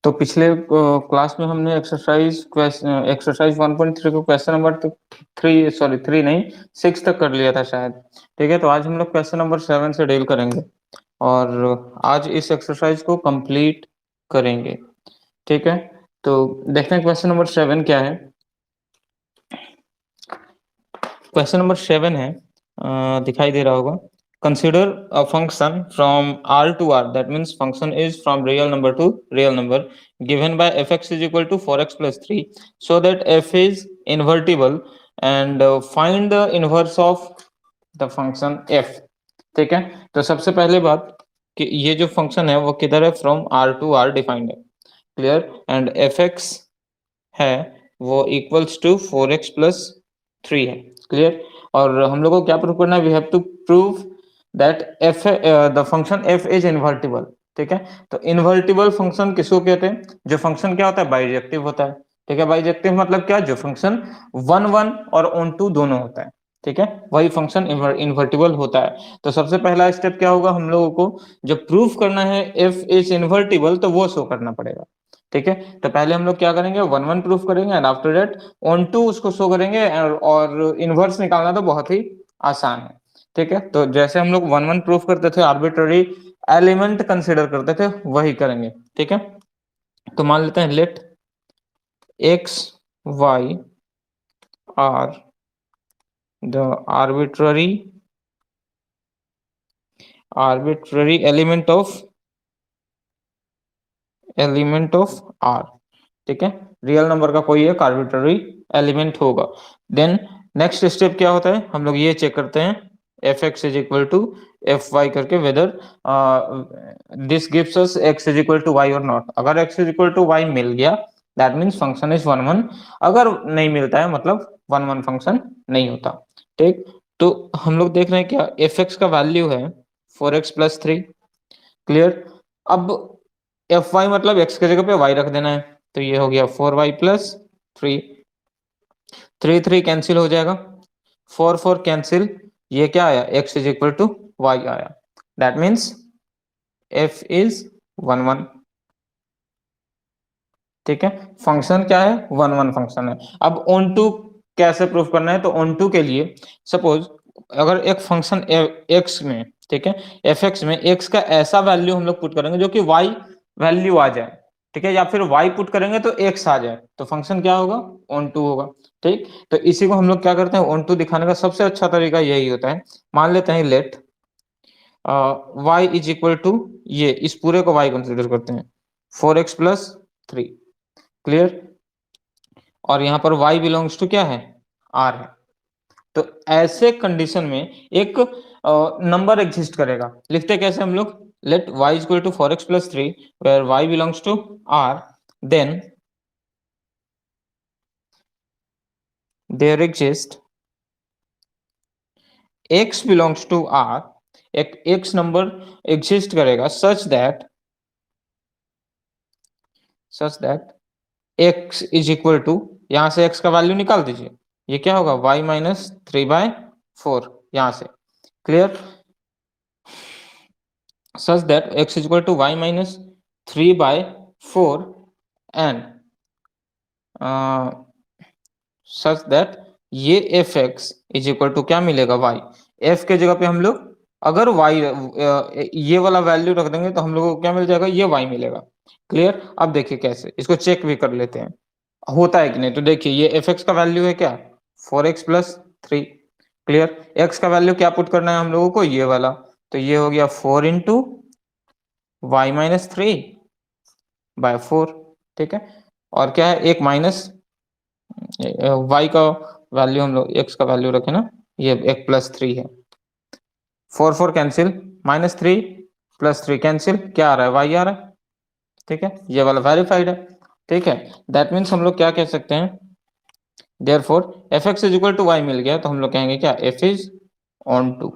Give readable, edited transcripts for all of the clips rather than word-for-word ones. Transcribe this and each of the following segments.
तो पिछले क्लास में हमने एक्सरसाइज 1.3 को क्वेश्चन नंबर 3 नहीं 6 तक कर लिया था शायद। ठीक है, तो आज हम लोग क्वेश्चन नंबर 7 से डील करेंगे और आज इस एक्सरसाइज को कंप्लीट करेंगे। ठीक है, तो देखते हैं क्वेश्चन नंबर 7 क्या है। क्वेश्चन नंबर 7 है, दिखाई दे रहा होगा। Consider a function from R to R, that means function is from real number to real number, given by fx is equal to 4x plus 3, so that f is invertible and find the inverse of the function f। ठीक है, तो सबसे पहले बात कि ये जो function है वो किधर है, from R to R defined है, क्लियर। एंड fx है वो इक्वल्स टू 4x प्लस 3 है, क्लियर। और हम लोग को क्या प्रूव करना है, we have to prove that F the function F is invertible. ठीक है, तो इन्वर्टिबल फंक्शन किसको कहते हैं, जो फंक्शन क्या होता है, बाइजेक्टिव होता है। ठीक है, बाइजेक्टिव मतलब क्या, जो फंक्शन 1 1 और ऑन टू दोनों होता है। ठीक है, वही फंक्शन इन्वर्टिबल होता है। तो सबसे पहला स्टेप क्या होगा, हम लोगों को जो प्रूफ करना है एफ इज इन्वर्टिबल, तो वो शो करना पड़ेगा। ठीक है, तो पहले हम लोग क्या करेंगे, 1 1 प्रूफ करेंगे and after that onto उसको शो करेंगे और इनवर्स निकालना तो बहुत ही आसान है। ठीक है, तो जैसे हम लोग 1 1 प्रूफ करते थे, आर्बिट्ररी एलिमेंट कंसीडर करते थे, वही करेंगे। ठीक है, तो मान लेते हैं let x y are the arbitrary element of R. ठीक है, रियल नंबर का कोई एक आर्बिट्ररी एलिमेंट होगा। देन नेक्स्ट स्टेप क्या होता है, हम लोग ये चेक करते हैं F x is equal to F Y करके, whether this gives us X is equal to Y और नॉट। अगर X is equal to Y मिल गया, दैट मीन्स फंक्शन इज 1 1। अगर नहीं मिलता है, मतलब 1 1 फंक्शन नहीं होता। ठीक, तो हम लोग देख रहे हैं क्या, एफ एक्स का वैल्यू है 4x प्लस 3, क्लियर। अब एफ वाई मतलब एक्स के जगह पे वाई रख देना है, तो ये हो गया 4y प्लस 3, 3 3 कैंसिल हो जाएगा, 4 4 कैंसिल, ये क्या आया, x is equal to Y आया। That means f is 1 1। ठीक है, फंक्शन क्या है, 1 1 फंक्शन है। अब ऑन टू कैसे प्रूफ करना है, तो ऑन टू के लिए सपोज अगर एक फंक्शन x में, ठीक है, एफ एक्स में x का ऐसा वैल्यू हम लोग पुट करेंगे जो कि y वैल्यू आ जाए, ठीक है, या फिर y पुट करेंगे तो x आ जाए, तो फंक्शन क्या होगा, ऑन टू होगा। ठीक, तो इसी को हम लोग क्या करते हैं, ऑन टू दिखाने का सबसे अच्छा तरीका यही होता है। मान लेते हैं let y is equal to, ये इस पूरे को y कंसिडर करते हैं, 4x प्लस 3, क्लियर। और यहाँ पर y बिलोंग्स टू क्या है, r है। तो ऐसे कंडीशन में एक नंबर एग्जिस्ट करेगा, लिखते कैसे हम लोग, let y is equal to 4x plus 3 where y belongs to r, then there exist x belongs to r, एक x नंबर एग्जिस्ट करेगा such that x is equal to, यहां से x का वैल्यू निकाल दीजिए, ये क्या होगा, y माइनस 3/4, यहां से, clear. such that x is equal to y minus 3/4 and such that ये F x is equal to क्या मिलेगा, y। f के जगह पे हम लोग अगर y ये वाला वैल्यू रख देंगे तो हम लोग को क्या मिल जाएगा, ये y मिलेगा, क्लियर। अब देखिए कैसे, इसको चेक भी कर लेते हैं होता है कि नहीं। तो देखिए ये एफ एक्स का वैल्यू है क्या, 4x प्लस 3, क्लियर। x का वैल्यू क्या पुट करना है हम लोगों को, ये वाला, तो ये हो गया 4 इंटू वाई माइनस 3/4। ठीक है, और क्या है, एक माइनस y का वैल्यू, हम लोग x का वैल्यू रखे ना, ये एक प्लस 3 है, 4 4 कैंसिल, -3 प्लस 3 कैंसिल, क्या आ रहा है, y आ रहा है। ठीक है, ये वाला वेरीफाइड है। ठीक है, दैट मीन्स हम लोग क्या कह सकते हैं, therefore F x is equal to Y मिल गया, तो हम लोग कहेंगे क्या, f इज ऑन टू।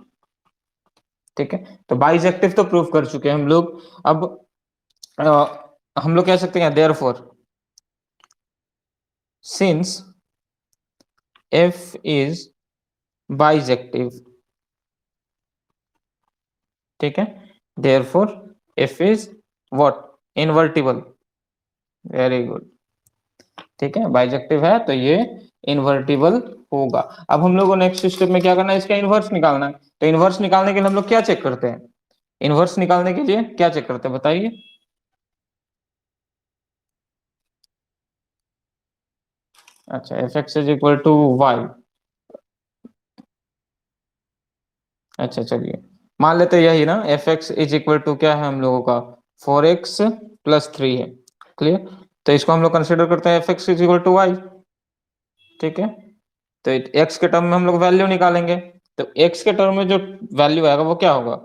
ठीक है, तो बाइजेक्टिव तो प्रूफ कर चुके हैं हम लोग। अब हम लोग कह सकते हैं therefore since f is bijective, ठीक है, therefore f is what, invertible। Very good. ठीक है, बाइजेक्टिव है तो ये इन्वर्टिबल होगा। अब हम लोग को नेक्स्ट स्टेप में क्या करना है, इसका इन्वर्स निकालना है। तो इन्वर्स निकालने के लिए हम लोग क्या चेक करते हैं, इन्वर्स निकालने के लिए क्या चेक करते हैं बताइए। अच्छा, F x is equal to Y. अच्छा चलिए, मान लेते हैं यही ना, F x is equal to क्या है हम लोगों का, 4x+3 है। क्लियर। तो इसको हम लोग कंसिडर करते हैं F x is equal to Y. ठीक है, तो एक्स के टर्म में हम लोग वैल्यू निकालेंगे। तो एक्स के टर्म में जो वैल्यू आएगा वो क्या होगा,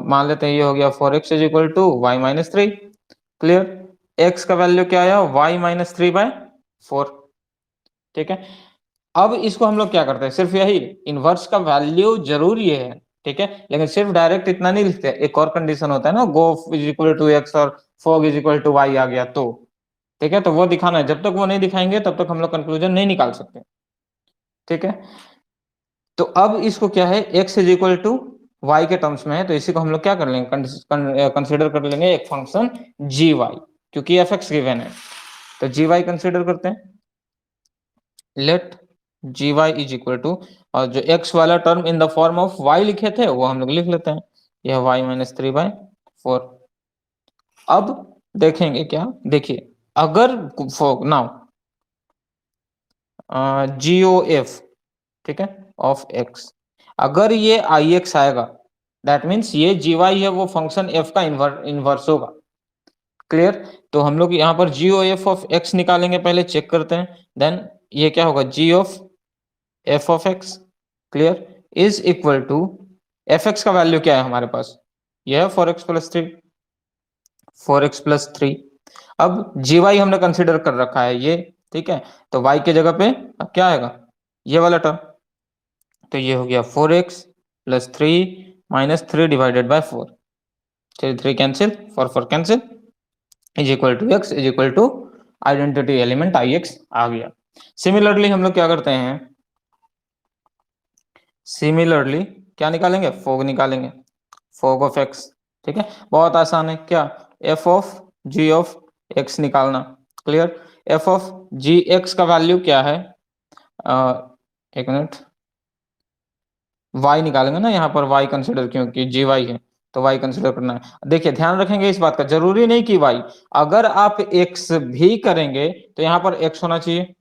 मान लेते हैं ये हो गया 4x = y-3। क्लियर। एक्स का वैल्यू क्या आया, y-3/4। ठीक है, अब इसको हम लोग क्या करते हैं, सिर्फ यही इनवर्स का वैल्यू जरूर ये है। ठीक है, लेकिन सिर्फ डायरेक्ट इतना नहीं लिखते, एक और कंडीशन होता है ना, gof is equal to X और fog is equal to Y आ गया तो। ठीक है, तो वो दिखाना है, जब तक वो नहीं दिखाएंगे तब तक हम लोग कंक्लूजन नहीं निकाल सकते। ठीक है, तो अब इसको क्या है, x is equal to Y के टर्म्स में है, तो इसी को हम लोग क्या कर लेंगे, कंसिडर कर लेंगे एक फंक्शन जी वाई, क्योंकि एफ एक्स गिवन है। तो जी वाई कंसिडर करते हैं। Let G Y is equal to, और जो x वाला term in the form of y लिखे थे वो हम लोग लिख लेते हैं, यह y-3/4। अब देखेंगे क्या, देखिए, अगर नाउ जी ओ एफ, ठीक है, ऑफ x, अगर ये आई एक्स आएगा, दैट मीन्स ये जी वाई है वो फंक्शन f का इनवर्स होगा। क्लियर। तो हम लोग यहाँ पर जी ओ एफ ऑफ x निकालेंगे, पहले चेक करते हैं। देन ये क्या होगा, G of F of X, clear, is equal to, F X का वैल्यू क्या है हमारे पास, यह है 4x+3, 4x+3। अब जी वाई हमने कंसिडर कर रखा है ये। ठीक है, तो y के जगह पे अब क्या आएगा, ये वाला टर्म। तो ये हो गया 4x+3 - 3 / 4, 3 cancel, 4 cancel, is equal to x is equal to identity element I x आ गया। सिमिलरली हम लोग क्या करते हैं, सिमिलरली क्या निकालेंगे, फोग निकालेंगे, फोग ऑफ एक्स। ठीक है, बहुत आसान है, क्या, F of ji of X निकालना। Clear. F of G X का वैल्यू क्या है, एक मिनट, y निकालेंगे ना, यहाँ पर y कंसिडर, क्योंकि जी वाई है तो y कंसिडर करना है। देखिए ध्यान रखेंगे इस बात का, जरूरी नहीं कि y, अगर आप x भी करेंगे तो यहाँ पर x होना चाहिए।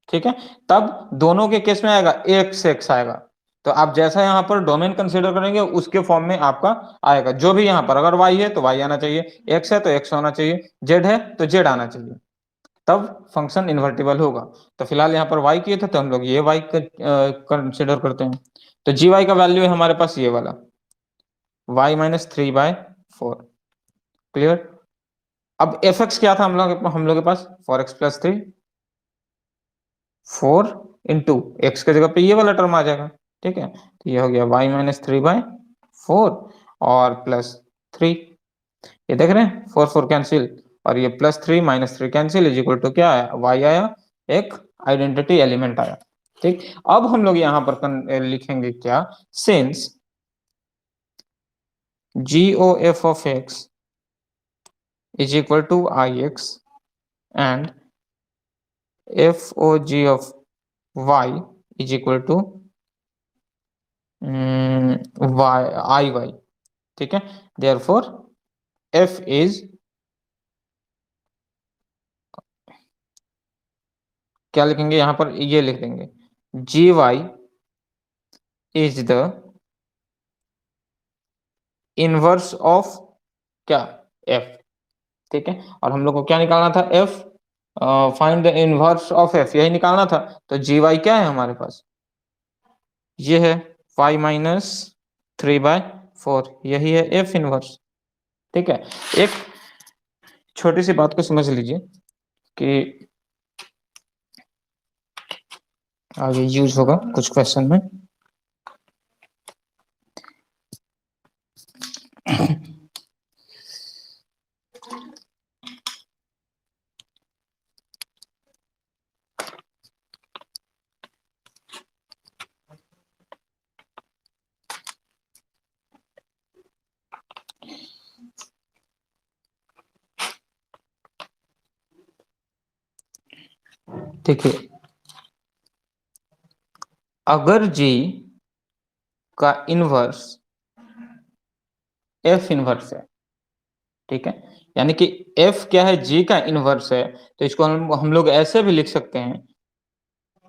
ठीक है, तब दोनों के केस में आएगा x आएगा। तो आप जैसा यहाँ पर डोमेन कंसिडर करेंगे उसके फॉर्म में आपका आएगा, जो भी यहाँ पर, अगर y है तो y आना चाहिए, x है तो x होना चाहिए, z है तो z आना चाहिए, तब फंक्शन इन्वर्टिबल होगा। तो फिलहाल यहाँ पर y किए थे तो हम लोग ये y कंसिडर करते हैं। तो जी वाई का वैल्यू है हमारे पास ये वाला, y-3/4। क्लियर। अब एफ एक्स क्या था हम लोग के पास, 4x+3, 4 × x के जगह पे ये वाला टर्म आ जाएगा। ठीक है, तो ये हो गया y-3/4 और +3, ये देख रहे हैं 4 कैंसिल, और ये +3 - 3 कैंसिल, इज इक्वल टू क्या आया, y आया, एक आइडेंटिटी एलिमेंट आया। ठीक, अब हम लोग यहाँ पर लिखेंगे क्या, since GOF of x is equal to Ix and FOG of y is equal to IY। ठीक है, therefore F is, क्या लिखेंगे यहाँ पर, ये लिख देंगे, GY is the inverse of क्या, F। ठीक है, और हम लोग को क्या निकालना था, F, find the inverse of F, यही निकालना था। तो GY क्या है हमारे पास, ये है y-3/4, यही है F इनवर्स। ठीक है, एक छोटी सी बात को समझ लीजिए कि आगे यूज होगा कुछ क्वेश्चन में। देखिए, अगर जी का इनवर्स एफ इनवर्स है, ठीक है, यानी कि एफ क्या है, जी का इनवर्स है, तो इसको हम लोग ऐसे भी लिख सकते हैं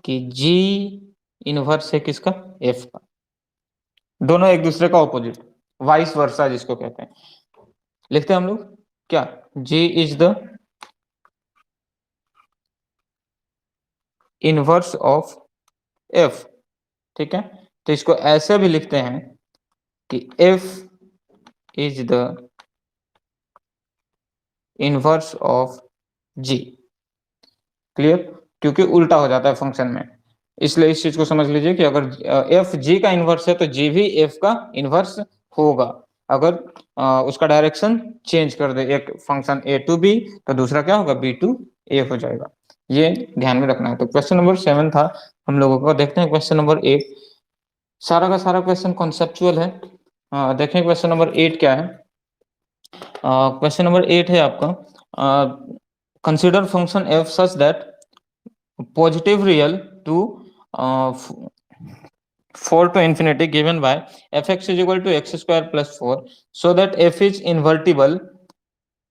कि जी इनवर्स है किसका, एफ का। दोनों एक दूसरे का ऑपोजिट, वाइस वर्सा जिसको कहते हैं, लिखते हैं हम लोग क्या, G is the inverse of F, ठीक है। तो इसको ऐसे भी लिखते हैं कि F is the inverse of G. Clear, क्योंकि उल्टा हो जाता है फंक्शन में, इसलिए इस चीज को समझ लीजिए कि अगर एफ जी का इनवर्स है तो जी भी एफ का इनवर्स होगा। अगर उसका डायरेक्शन चेंज कर दे, एक फंक्शन ए टू बी, तो दूसरा क्या होगा, बी टू ए हो जाएगा। ये ध्यान में रखना है। तो क्वेश्चन नंबर 7 था हम लोगों का। देखते हैं क्वेश्चन नंबर 8। सारा का सारा क्वेश्चन कॉन्सेप्चुअल है। देखें क्वेश्चन नंबर 8 क्या है। क्वेश्चन नंबर 8 है आपका, consider function F such that positive real to 4 to infinity given by fx is equal to x square plus 4, so that f is invertible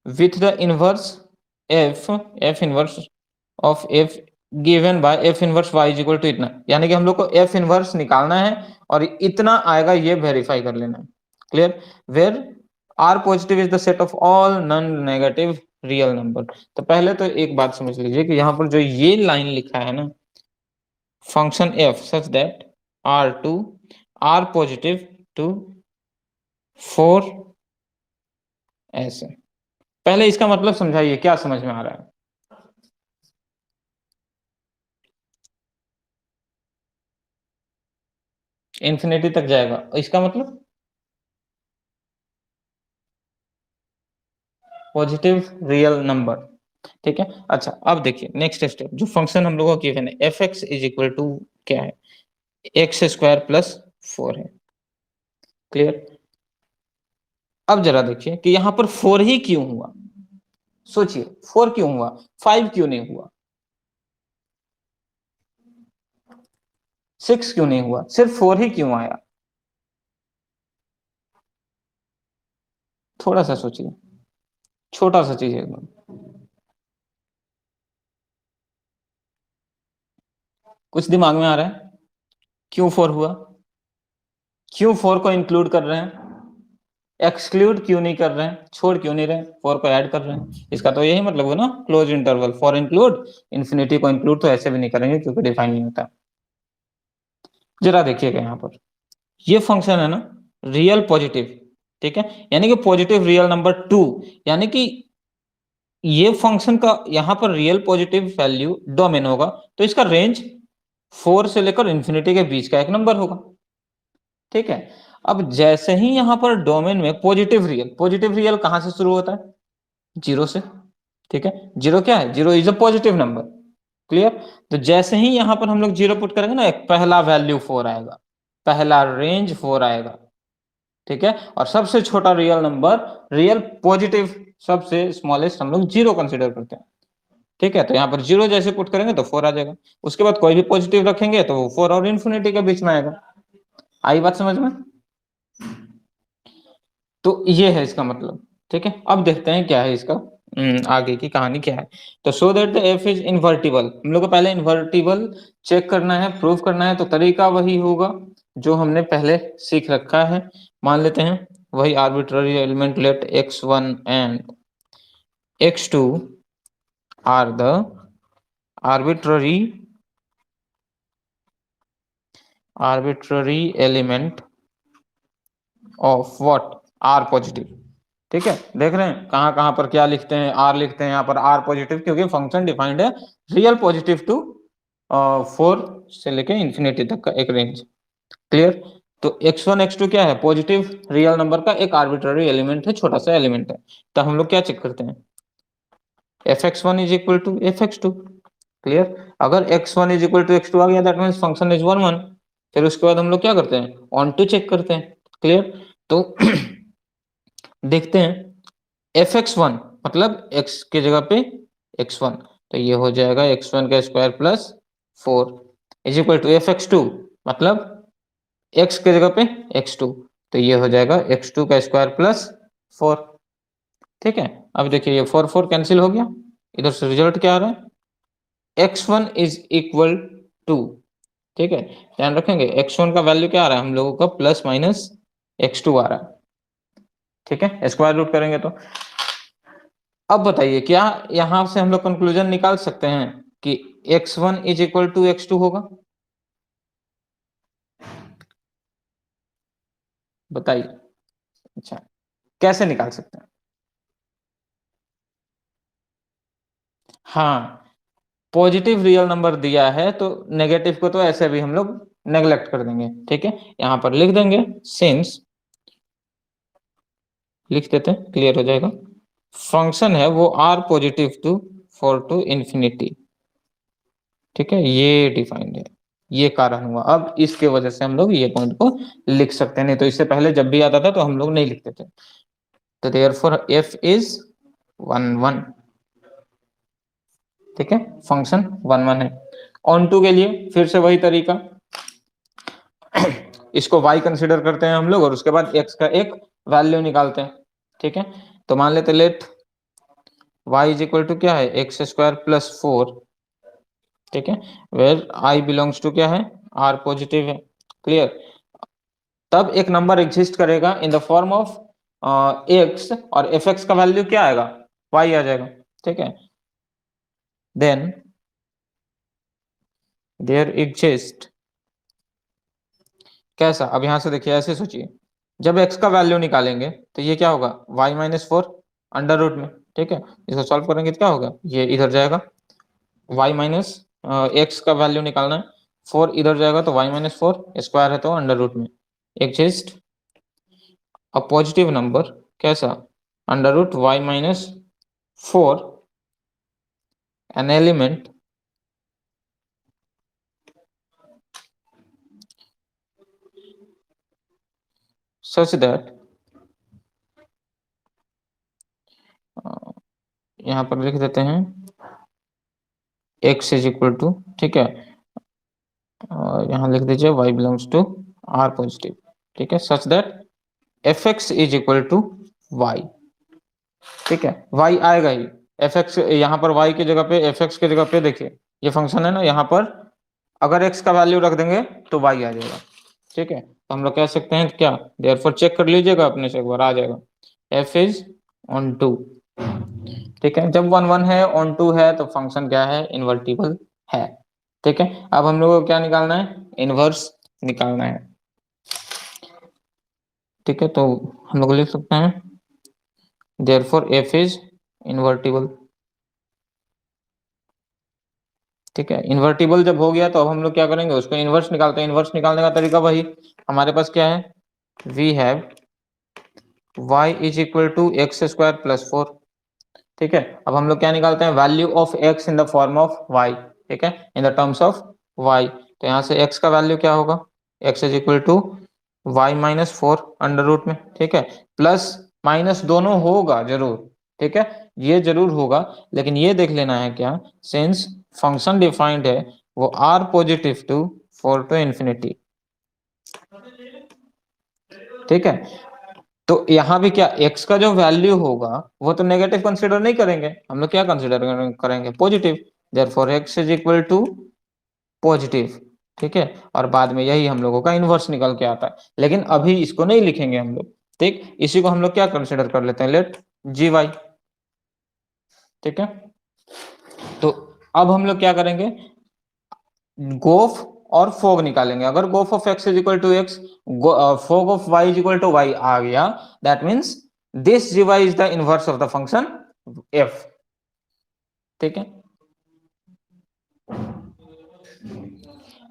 with the inverse f inverse of f given by f inverse y is equal to इतना, यानी कि हम लोग को f inverse निकालना है और इतना आएगा ये वेरीफाई कर लेना है। Clear, where r positive is the set of all non negative real number. तो पहले तो एक बात समझ लीजिए कि यहाँ पर जो ये लाइन लिखा है ना, function f such that r2 r positive to 4 ऐसे, पहले इसका मतलब समझाइए, क्या समझ में आ रहा है। इंफिनिटी तक जाएगा, इसका मतलब पॉजिटिव रियल नंबर, ठीक है। अच्छा, अब देखिए नेक्स्ट स्टेप, जो फंक्शन हम लोगों को गिवन है F x is equal to क्या है, एक्स स्क्वायर प्लस 4 है। क्लियर, अब जरा देखिए कि यहां पर 4 ही क्यों हुआ, सोचिए 4 क्यों हुआ, 5 क्यों नहीं हुआ, 6 क्यों नहीं हुआ, सिर्फ 4 ही क्यों आया। थोड़ा सा सोचिए, छोटा सा चीज है एकदम। कुछ दिमाग में आ रहा है, क्यों 4 हुआ, क्यों 4 को इंक्लूड कर रहे हैं, एक्सक्लूड क्यों नहीं कर रहे हैं, छोड़ क्यों नहीं रहे, 4 को ऐड कर रहे हैं। इसका तो यही मतलब है ना, close interval for include, infinity को इंक्लूड तो ऐसे भी नहीं करेंगे क्योंकि डिफाइन नहीं होता। जरा देखिएगा यहाँ पर, ये फंक्शन है ना रियल पॉजिटिव, ठीक है, यानी कि पॉजिटिव रियल नंबर 2, यानी कि ये फंक्शन का यहाँ पर रियल पॉजिटिव वैल्यू डोमेन होगा, तो इसका रेंज 4 से लेकर इंफिनिटी के बीच का एक नंबर होगा, ठीक है। अब जैसे ही यहां पर डोमेन में पॉजिटिव रियल कहां से शुरू होता है, 0 से, ठीक है। 0 क्या है, 0 is a positive number. Clear, तो जैसे ही यहां पर हम लोग 0 पुट करेंगे ना, एक पहला वैल्यू 4 आएगा, पहला रेंज 4 आएगा, ठीक है। और सबसे छोटा रियल नंबर, रियल पॉजिटिव सबसे स्मॉलेस्ट हम लोग 0 कंसिडर करते हैं, ठीक है। तो यहाँ पर 0 जैसे पुट करेंगे तो 4 आ जाएगा, उसके बाद कोई भी पॉजिटिव रखेंगे तो वो 4 और इन्फिनिटी के बीच में आएगा। आई बात समझ में। तो ये है इसका मतलब, ठीक है। अब देखते हैं क्या है इसका आगे की कहानी क्या है। तो so that the f is invertible, हम लोग को पहले इन्वर्टिबल चेक करना है, प्रूव करना है, तो तरीका वही होगा जो हमने पहले सीख रखा है। मान लेते हैं वही arbitrary element, let x1 and x2 are the arbitrary element of what, are positive, ठीक है। देख रहे हैं कहां कहां पर क्या लिखते हैं, आर लिखते हैं यहाँ पर, आर पॉजिटिव, क्योंकि फंक्शन डिफाइंड है रियल पॉजिटिव टू 4 से लेके इंफिनिटी तक का एक रेंज। क्लियर, तो x1 x2 क्या है, पॉजिटिव रियल नंबर का एक आर्बिट्ररी एलिमेंट है, छोटा सा एलिमेंट है। तो हम लोग क्या चेक करते हैं, fx1 is equal to fx2। Clear, अगर x1 is equal to x2 आ गया, दैट मींस फंक्शन इज 1 1। फिर उसके बाद हम लोग क्या करते हैं, ऑन टू चेक करते हैं। क्लियर, तो देखते हैं fx1 मतलब x के जगह पे x1, तो ये हो जाएगा x1 का square plus 4 is equal to fx2, मतलब x की जगह पे x2, तो ये हो जाएगा x2 का स्क्वायर प्लस 4। ठीक है, अब देखिए ये 4 4 कैंसिल हो गया, इधर से रिजल्ट क्या आ रहा है, x1 इज इक्वल टू, ठीक है, ध्यान रखेंगे x1 का वैल्यू क्या आ रहा है हम लोगों का, प्लस माइनस x2 आ रहा है। ठीक है, स्क्वायर रूट करेंगे तो अब बताइए क्या यहां से हम लोग कंक्लूजन निकाल सकते हैं कि x1 is equal to x2 होगा, बताइए। अच्छा, कैसे निकाल सकते हैं? हाँ, पॉजिटिव रियल नंबर दिया है तो नेगेटिव को तो ऐसे भी हम लोग नेग्लेक्ट कर देंगे। ठीक है, यहां पर लिख देंगे सिंस, लिख देते हैं, क्लियर हो जाएगा। फंक्शन है वो R positive to four to infinity. ठीक है, ये डिफाइंड है, ये कारण हुआ। अब इसके वजह से हम लोग ये पॉइंट को लिख सकते हैं, नहीं तो इससे पहले जब भी आता था तो हम लोग नहीं लिखते थे। तो देयरफॉर एफ इज 1 1। ठीक है, फंक्शन 1 1 है। ऑन टू के लिए फिर से वही तरीका, इसको y कंसिडर करते हैं हम लोग और उसके बाद x का एक वैल्यू निकालते हैं। ठीक है, तो मान लेते let y is equal to क्या है, एक्स स्क्वायर प्लस 4। ठीक है, वेयर i बिलोंग्स टू क्या है, r पॉजिटिव है, क्लियर। तब एक नंबर एग्जिस्ट करेगा इन द फॉर्म ऑफ x और fx का वैल्यू क्या आएगा, y आ जाएगा। ठीक है, देन देयर एग्जिस्ट कैसा, अब यहां से देखिए ऐसे सोचिए, जब x का वैल्यू निकालेंगे तो ये क्या होगा, y माइनस 4 अंडर रूट में। ठीक है, इसको सॉल्व करेंगे तो क्या होगा, ये इधर जाएगा, y माइनस एक्स का वैल्यू निकालना है, 4 इधर जाएगा तो y माइनस 4 स्क्वायर है तो अंडर रूट में एग्जिस्ट अ पॉजिटिव नंबर कैसा, under root y minus 4 an element such that, यहां पर लिख देते हैं x इज इक्वल टू, ठीक है, यहाँ लिख दीजिए y belongs to r positive. ठीक है, such that fx is equal to y। ठीक है, y आएगा ही, fx यहाँ पर y की जगह पे, fx की जगह पे देखिए ये फंक्शन है ना, यहाँ पर अगर x का वैल्यू रख देंगे तो y आ जाएगा। ठीक है, तो हम लोग कह सकते हैं क्या, देयरफॉर चेक कर लीजिएगा अपने से एक बार, आ जाएगा f इज ऑन टू। ठीक है, जब 1 1 है, ऑन टू है, तो फंक्शन क्या है, इन्वर्टिबल है। ठीक है, अब हम लोग को क्या निकालना है, इनवर्स निकालना है। ठीक है, तो हम लोग लिख सकते हैं देयरफॉर f इज इन्वर्टिबल। ठीक है, इन्वर्टिबल जब हो गया तो अब हम लोग क्या करेंगे, उसको इनवर्स निकालते हैं। इनवर्स निकालने का तरीका वही, हमारे पास क्या है, we have y is equal to X square plus 4। ठीक है, अब हम लोग क्या निकालते हैं, value of x in the form of y। ठीक है, in the terms of y, तो यहाँ से x का वैल्यू क्या होगा, x is equal to y minus 4 under root में। ठीक है, प्लस माइनस दोनों होगा जरूर, ठीक है, ये जरूर होगा, लेकिन ये देख लेना है क्या, सिंस फंक्शन डिफाइंड है वो r positive to 4 to infinity. ठीक है, तो यहाँ भी क्या, x का जो वैल्यू होगा वो तो नेगेटिव कंसीडर नहीं करेंगे हम लोग, क्या कंसीडर करेंगे, positive. Therefore x is equal to positive. ठीक है, और बाद में यही हम लोगों का इनवर्स निकल के आता है, लेकिन अभी इसको नहीं लिखेंगे हम लोग। ठीक, इसी को हम लोग क्या कंसीडर कर लेते हैं, लेट जी वाई। ठीक है, तो अब हम लोग क्या करेंगे, गोफ और फोग निकालेंगे। अगर gof of x is equal to X, fog of y is equal to y आ गया, that means this G Y is the inverse of the function f। ठीक है,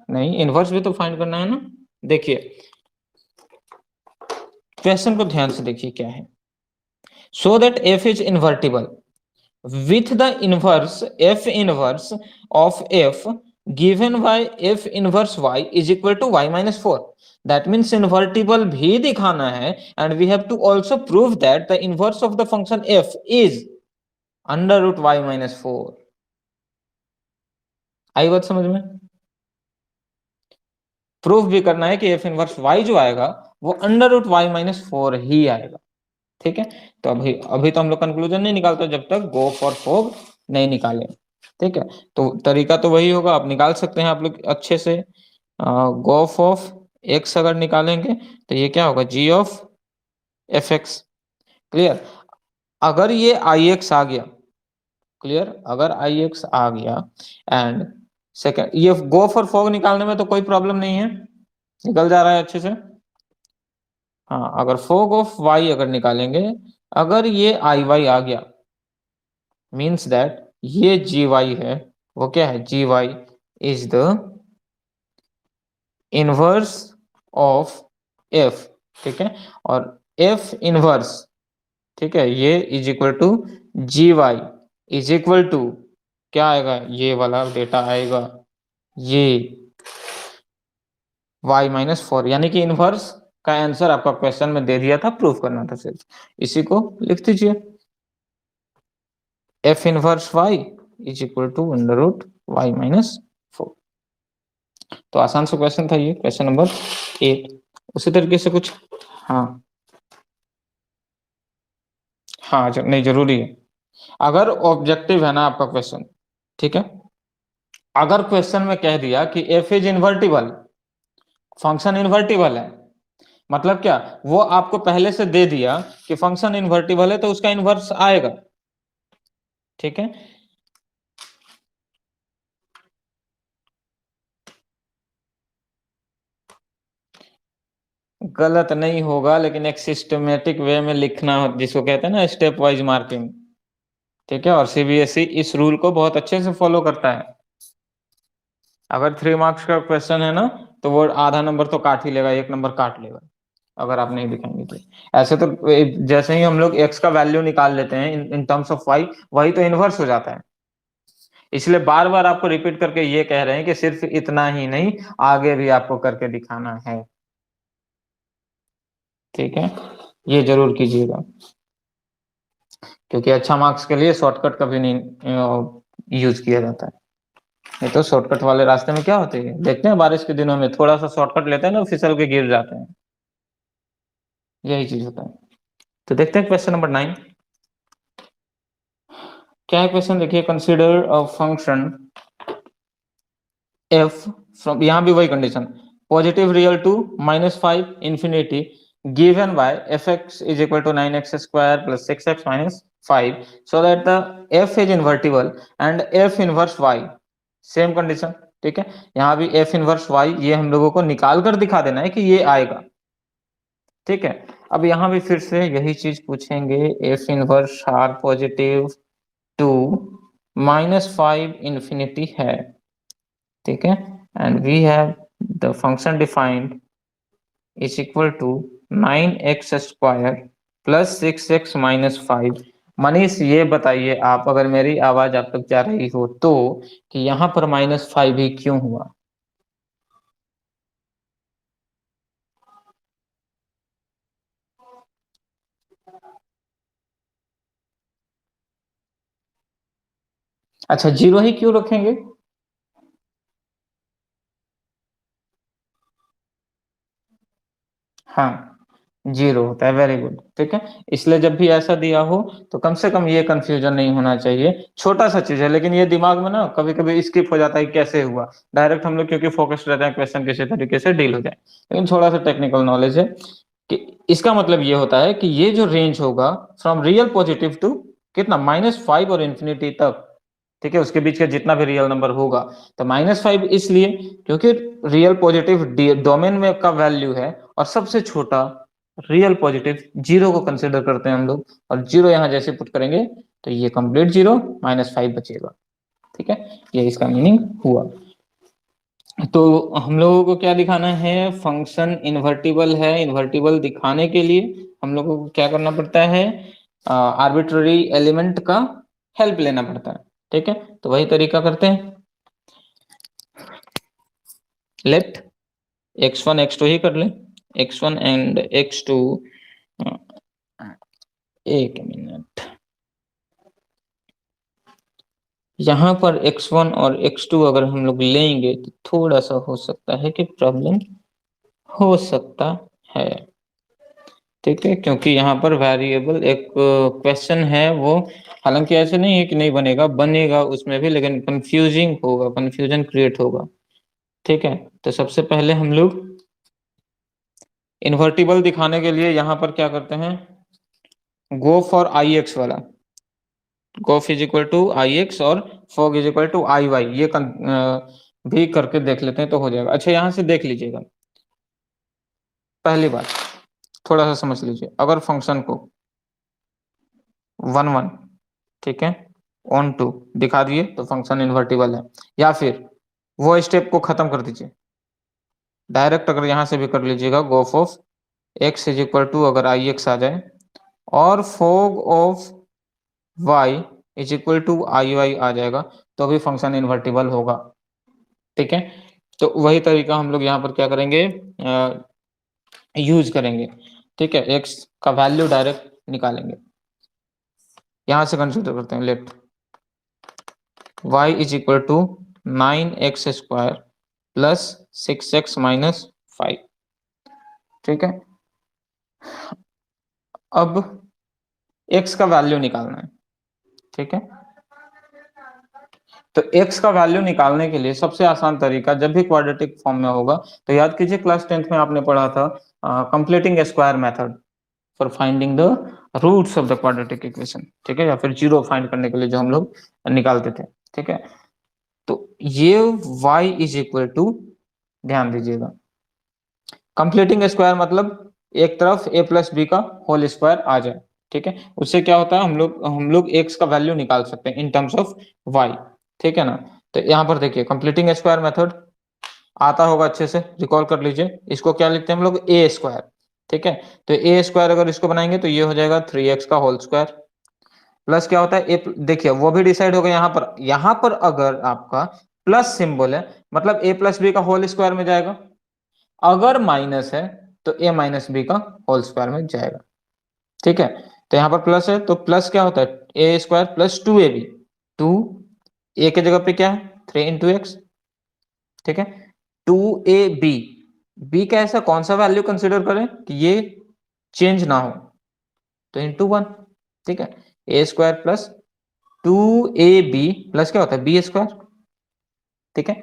नहीं, इनवर्स भी तो फाइंड करना है ना। देखिए क्वेश्चन को ध्यान से देखिए क्या है, so that f is invertible with the inverse f inverse of f given by f inverse y is equal to y minus 4। that means invertible भी दिखाना है, and we have to also prove that the inverse of the function f is under root y minus 4। आई बात समझ में? Proof भी करना है कि एफ इनवर्स वाई जो आएगा वो अंडर रूट वाई माइनस 4 ही आएगा। ठीक है, तो अभी अभी तो हम लोग कंक्लूजन नहीं निकालते जब तक गो फॉर फोग नहीं निकाले। ठीक है, तो तरीका तो वही होगा, आप निकाल सकते हैं आप लोग अच्छे से। गोफ ऑफ एक्स अगर निकालेंगे तो ये क्या होगा, G of F x. Clear? अगर ये आई एक्स आ गया, क्लियर, अगर आई एक्स आ गया एंड सेकेंड, ये गो फॉर फोग निकालने में तो कोई प्रॉब्लम नहीं है, निकल जा रहा है अच्छे से। हाँ, अगर फोग ऑफ वाई अगर निकालेंगे, अगर ये आई वाई आ गया मीन्स दैट ये जी वाई है, वो क्या है, G Y is the inverse of F. ठीक है, और एफ इनवर्स, ठीक है, ये is equal to G Y is equal to क्या आएगा, ये वाला डेटा आएगा, ये y माइनस 4, यानी कि इनवर्स का आंसर आपका क्वेश्चन में दे दिया था, प्रूफ करना था सिर्फ, इसी को लिख दीजिए, F inverse y is equal to under root Y minus 4। तो आसान सा क्वेश्चन था ये, क्वेश्चन नंबर 8। उसी तरीके से कुछ, हाँ हाँ नहीं जरूरी है, अगर ऑब्जेक्टिव है ना आपका क्वेश्चन, ठीक है, अगर क्वेश्चन में कह दिया कि F is invertible, function invertible है, मतलब क्या, वो आपको पहले से दे दिया कि फंक्शन इन्वर्टिबल है तो उसका इन्वर्स आएगा। ठीक है, गलत नहीं होगा लेकिन एक सिस्टमेटिक वे में लिखना जिसको कहते हैं ना स्टेप वाइज मार्किंग। ठीक है, और सीबीएसई इस रूल को बहुत अच्छे से फॉलो करता है। अगर 3 मार्क्स का क्वेश्चन है ना तो वो आधा नंबर तो काट ही लेगा, 1 नंबर काट लेगा अगर आप नहीं दिखाएंगे तो। ऐसे तो जैसे ही हम लोग एक्स का वैल्यू निकाल लेते हैं इन टर्म्स ऑफ वाई, वही तो इनवर्स हो जाता है। इसलिए बार बार आपको रिपीट करके ये कह रहे हैं कि सिर्फ इतना ही नहीं, आगे भी आपको करके दिखाना है। ठीक है, ये जरूर कीजिएगा, क्योंकि अच्छा मार्क्स के लिए शॉर्टकट कभी नहीं यूज किया जाता है। नहीं तो शॉर्टकट वाले रास्ते में क्या होते हैं, देखते हैं बारिश के दिनों में थोड़ा सा शॉर्टकट लेते हैं ना, फिसल के गिर जाते हैं, यही चीज होता है। तो देखते हैं क्वेश्चन नंबर 9 क्या है। क्वेश्चन देखिए, consider a function F from, यहाँ भी वही condition, positive real to -5 infinity, given by fx is equal to 9x square plus 6x minus 5, so that the f is invertible and f inverse y, same condition. ठीक है, यहाँ भी f inverse y ये हम लोगों को निकाल कर दिखा देना है कि ये आएगा। ठीक है, अब यहाँ भी फिर से यही चीज पूछेंगे, f inverse are positive to -5 infinity है। ठीक है, and we have the function defined is equal to 9x स्क्वायर प्लस 6x माइनस 5। मनीष ये बताइए आप, अगर मेरी आवाज आप तक जा रही हो तो, कि यहाँ पर -5 ही क्यों हुआ? अच्छा, जीरो ही क्यों रखेंगे? हाँ, जीरो होता है, वेरी गुड। ठीक है, इसलिए जब भी ऐसा दिया हो तो कम से कम ये कंफ्यूजन नहीं होना चाहिए। छोटा सा चीज है लेकिन ये दिमाग में ना कभी कभी स्किप हो जाता है, कैसे हुआ, डायरेक्ट हम लोग क्योंकि फोकस रहते हैं क्वेश्चन किसी तरीके से डील हो जाए, लेकिन थोड़ा सा टेक्निकल नॉलेज है कि इसका मतलब ये होता है कि ये जो रेंज होगा फ्रॉम रियल पॉजिटिव टू कितना, -5 और इन्फिनिटी तक, ठीक है, उसके बीच का जितना भी रियल नंबर होगा, तो -5 इसलिए क्योंकि रियल पॉजिटिव डोमेन में का वैल्यू है, और सबसे छोटा रियल पॉजिटिव जीरो को कंसिडर करते हैं हम लोग, और जीरो यहाँ जैसे पुट करेंगे तो ये कंप्लीट जीरो, -5 बचेगा। ठीक है, ये इसका मीनिंग हुआ। तो हम लोगों को क्या दिखाना है, फंक्शन इन्वर्टिबल है, इन्वर्टिबल दिखाने के लिए हम लोगों को क्या करना पड़ता है, आर्बिट्ररी एलिमेंट का हेल्प लेना पड़ता है। ठीक है, तो वही तरीका करते हैं, लेट x1 x2 ही कर लें, x1 एंड x2, एक मिनट, यहाँ पर x1 और x2 अगर हम लोग लेंगे तो थोड़ा सा हो सकता है कि प्रॉब्लम हो सकता है। ठीक है, क्योंकि यहाँ पर वेरिएबल एक क्वेश्चन है वो, हालांकि ऐसे नहीं है कि नहीं बनेगा, बनेगा उसमें भी, लेकिन कंफ्यूजिंग होगा, कंफ्यूजन क्रिएट होगा। ठीक है, तो सबसे पहले हम लोग इन्वर्टिबल दिखाने के लिए यहाँ पर क्या करते हैं, गो फॉर आई एक्स वाला, gof is equal to I X और fog is equal to I Y, ये भी करके देख लेते हैं तो हो जाएगा। अच्छा, यहाँ से देख लीजिएगा, पहली बात थोड़ा सा समझ लीजिए, अगर फंक्शन को 1 1, ठीक है, ऑन टू दिखा दिए तो फंक्शन इन्वर्टिबल है, या फिर वो स्टेप को खत्म कर दीजिए, डायरेक्ट अगर यहाँ से भी कर लीजिएगा, gof of X is equal to अगर आई एक्स आ जाए और fog of Y is equal to I Y आ जाएगा, तो भी फंक्शन इन्वर्टिबल होगा। ठीक है, तो वही तरीका हम लोग यहाँ पर क्या करेंगे, यूज करेंगे। ठीक है, एक्स का वैल्यू डायरेक्ट निकालेंगे, यहां से कंसिडर करते हैं, let y is equal to 9x² plus 6x minus 5। ठीक है, अब x का वैल्यू निकालना है। ठीक है, तो x का वैल्यू निकालने के लिए सबसे आसान तरीका, जब भी क्वाड्रेटिक फॉर्म में होगा तो याद कीजिए, क्लास 10th में आपने पढ़ा था completing square method for finding the roots of the quadratic equation. ठीक है, या फिर जीरो फाइंड करने के लिए जो हम लोग निकालते थे। ठीक है, तो ये y इज इक्वल टू, ध्यान दीजिएगा, कंप्लीटिंग स्क्वायर मतलब एक तरफ a प्लस बी का होल स्क्वायर आ जाए। ठीक है, उससे क्या होता है, हम लोग x का वैल्यू निकाल सकते हैं इन टर्म्स ऑफ y। ठीक है ना, तो यहाँ पर देखिए कंप्लीटिंग स्क्वायर मेथड आता होगा, अच्छे से रिकॉल कर लीजिए, इसको क्या लिखते हैं हम लोग, ए स्क्वायर। ठीक है, तो ए स्क्वायर अगर इसको बनाएंगे तो ये हो जाएगा 3x का होल स्क्वायर, प्लस क्या होता है ए, देखिए वो भी डिसाइड हो गया, यहाँ पर अगर आपका प्लस सिंबल है मतलब a प्लस बी का होल स्क्वायर में जाएगा, अगर माइनस है तो a माइनस बी का होल स्क्वायर में जाएगा। ठीक है, तो यहाँ पर प्लस है तो प्लस क्या होता है, ए स्क्वायर प्लस 2ab, 2 a के जगह पे क्या है 3 × x। ठीक है, 2ab, b का ऐसा कौन सा वैल्यू कंसिडर करें कि ये चेंज ना हो, तो × 1। ठीक है, ए स्क्वायर प्लस 2ab प्लस क्या होता है बी स्क्वायर। ठीक है,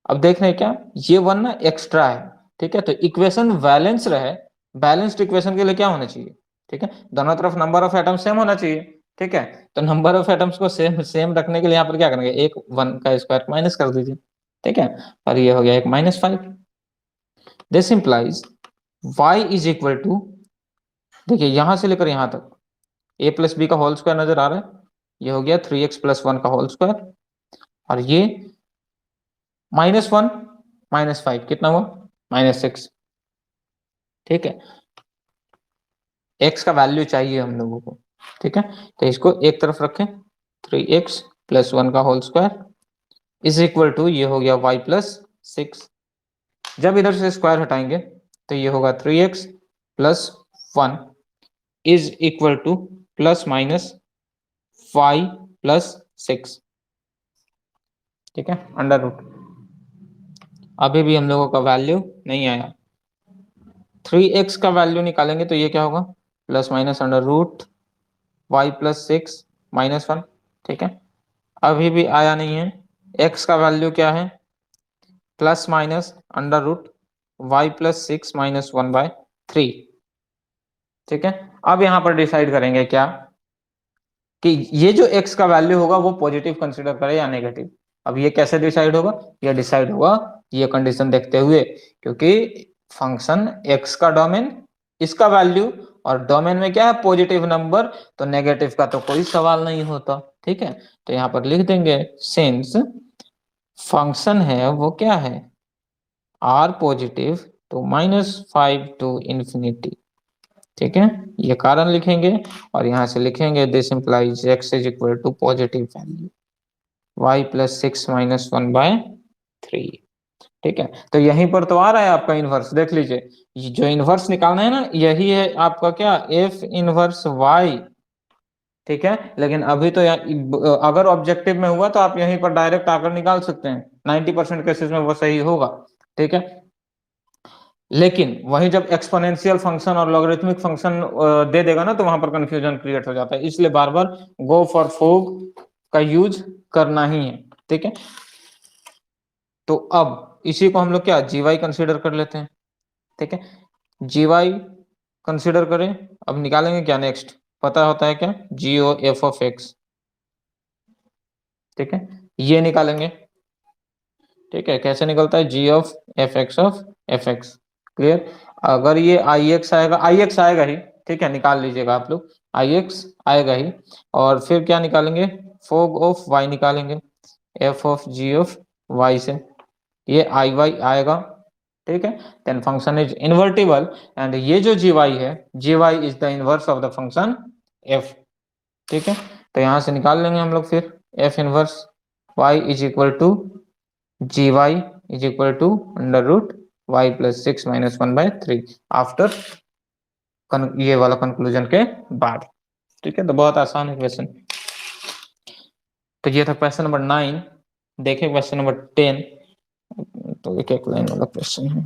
अब देख रहे हैं क्या, ये 1 ना एक्स्ट्रा है। ठीक है, तो इक्वेशन बैलेंस रहे, बैलेंस्ड इक्वेशन के लिए क्या होना चाहिए, ठीक है, दोनों तरफ नंबर ऑफ एटम्स सेम होना चाहिए। ठीक है, तो नंबर ऑफ एटम्स को सेम सेम रखने के लिए यहाँ पर क्या करेंगे, एक 1 का स्क्वायर माइनस कर दीजिए। ठीक है, और ये हो गया एक -5। This implies y is equal to, देखिए यहां से लेकर यहां तक a प्लस बी का होल स्क्वायर नजर आ रहा है, ये हो गया 3x प्लस 1 का होल स्क्वायर, और ये -1 -5 कितना हुआ, -6। ठीक है, x का वैल्यू चाहिए हम लोगों को। ठीक है, तो इसको एक तरफ रखें, 3x प्लस 1 का whole square is equal to, ये हो गया y प्लस 6। जब इधर से स्क्वायर हटाएंगे तो ये होगा 3x plus 1 is equal two plus minus y plus 6। ठीक है, अंडर रूट, अभी भी हम लोगों का वैल्यू नहीं आया, 3x का वैल्यू निकालेंगे तो ये क्या होगा, plus minus under root y plus 6 -1। ठीक है, अभी भी आया नहीं है, x का वैल्यू क्या है, plus minus under root y plus 6 -1/3। ठीक है, अब यहां पर डिसाइड करेंगे क्या, कि ये जो x का वैल्यू होगा वो पॉजिटिव कंसीडर करे या नेगेटिव। अब ये कैसे डिसाइड होगा, ये डिसाइड होगा ये कंडीशन देखते हुए, क्योंकि फंक्शन x का डोमेन, इसका वैल्यू, और डोमेन में क्या है पॉजिटिव नंबर, तो नेगेटिव का तो कोई सवाल नहीं होता। ठीक है, तो यहां पर लिख देंगे सिंस फंक्शन है वो क्या है, आर पॉजिटिव, तो -5 टू इंफिनिटी। ठीक है, ये कारण लिखेंगे, और यहां से लिखेंगे this implies x is equal to positive value y plus 6 -1/3। ठीक है, तो यहीं पर तो आ रहा है आपका इनवर्स, देख लीजिए, जो इनवर्स निकालना है ना, यही है आपका क्या, f इनवर्स y। ठीक है, लेकिन अभी तो अगर ऑब्जेक्टिव में हुआ तो आप यहीं पर डायरेक्ट आकर निकाल सकते हैं, 90% केसेस में वो सही होगा। ठीक है, लेकिन वहीं जब एक्सपोनेंशियल फंक्शन और लॉगरिथमिक फंक्शन दे देगा ना, तो वहां पर कंफ्यूजन क्रिएट हो जाता है, इसलिए बार बार गो फॉर फोग का यूज करना ही है। ठीक है, तो अब इसी को हम लोग क्या जीवाई कंसीडर कर लेते हैं। ठीक है, जीवाई कंसीडर करें, अब निकालेंगे क्या नेक्स्ट, पता होता है क्या, जी ओ एफ ऑफ एक्स। ठीक है, ये निकालेंगे। ठीक है, कैसे निकलता है, जी ऑफ एफ एक्स। क्लियर, अगर ये आई एक्स आएगा, आई एक्स आएगा ही, ठीक है, निकाल लीजिएगा आप लोग, आई एक्स आएगा ही, और फिर क्या निकालेंगे, फोग ऑफ वाई निकालेंगे, F of ji of Y से, ये आई वाई आएगा। ठीक है, then function is invertible, and ये जो जी वाई है, G Y is the inverse of the function F. ठीक है, तो यहां से निकाल लेंगे हम लोग फिर F inverse Y is equal to G Y is equal to under root Y plus 6 - 1/3 after ये वाला कंक्लूजन के बाद। ठीक है, तो बहुत आसान है क्वेश्चन। तो ये था क्वेश्चन नंबर 9। देखिए क्वेश्चन नंबर 10, तो एक एक लाइन वाला क्वेश्चन है।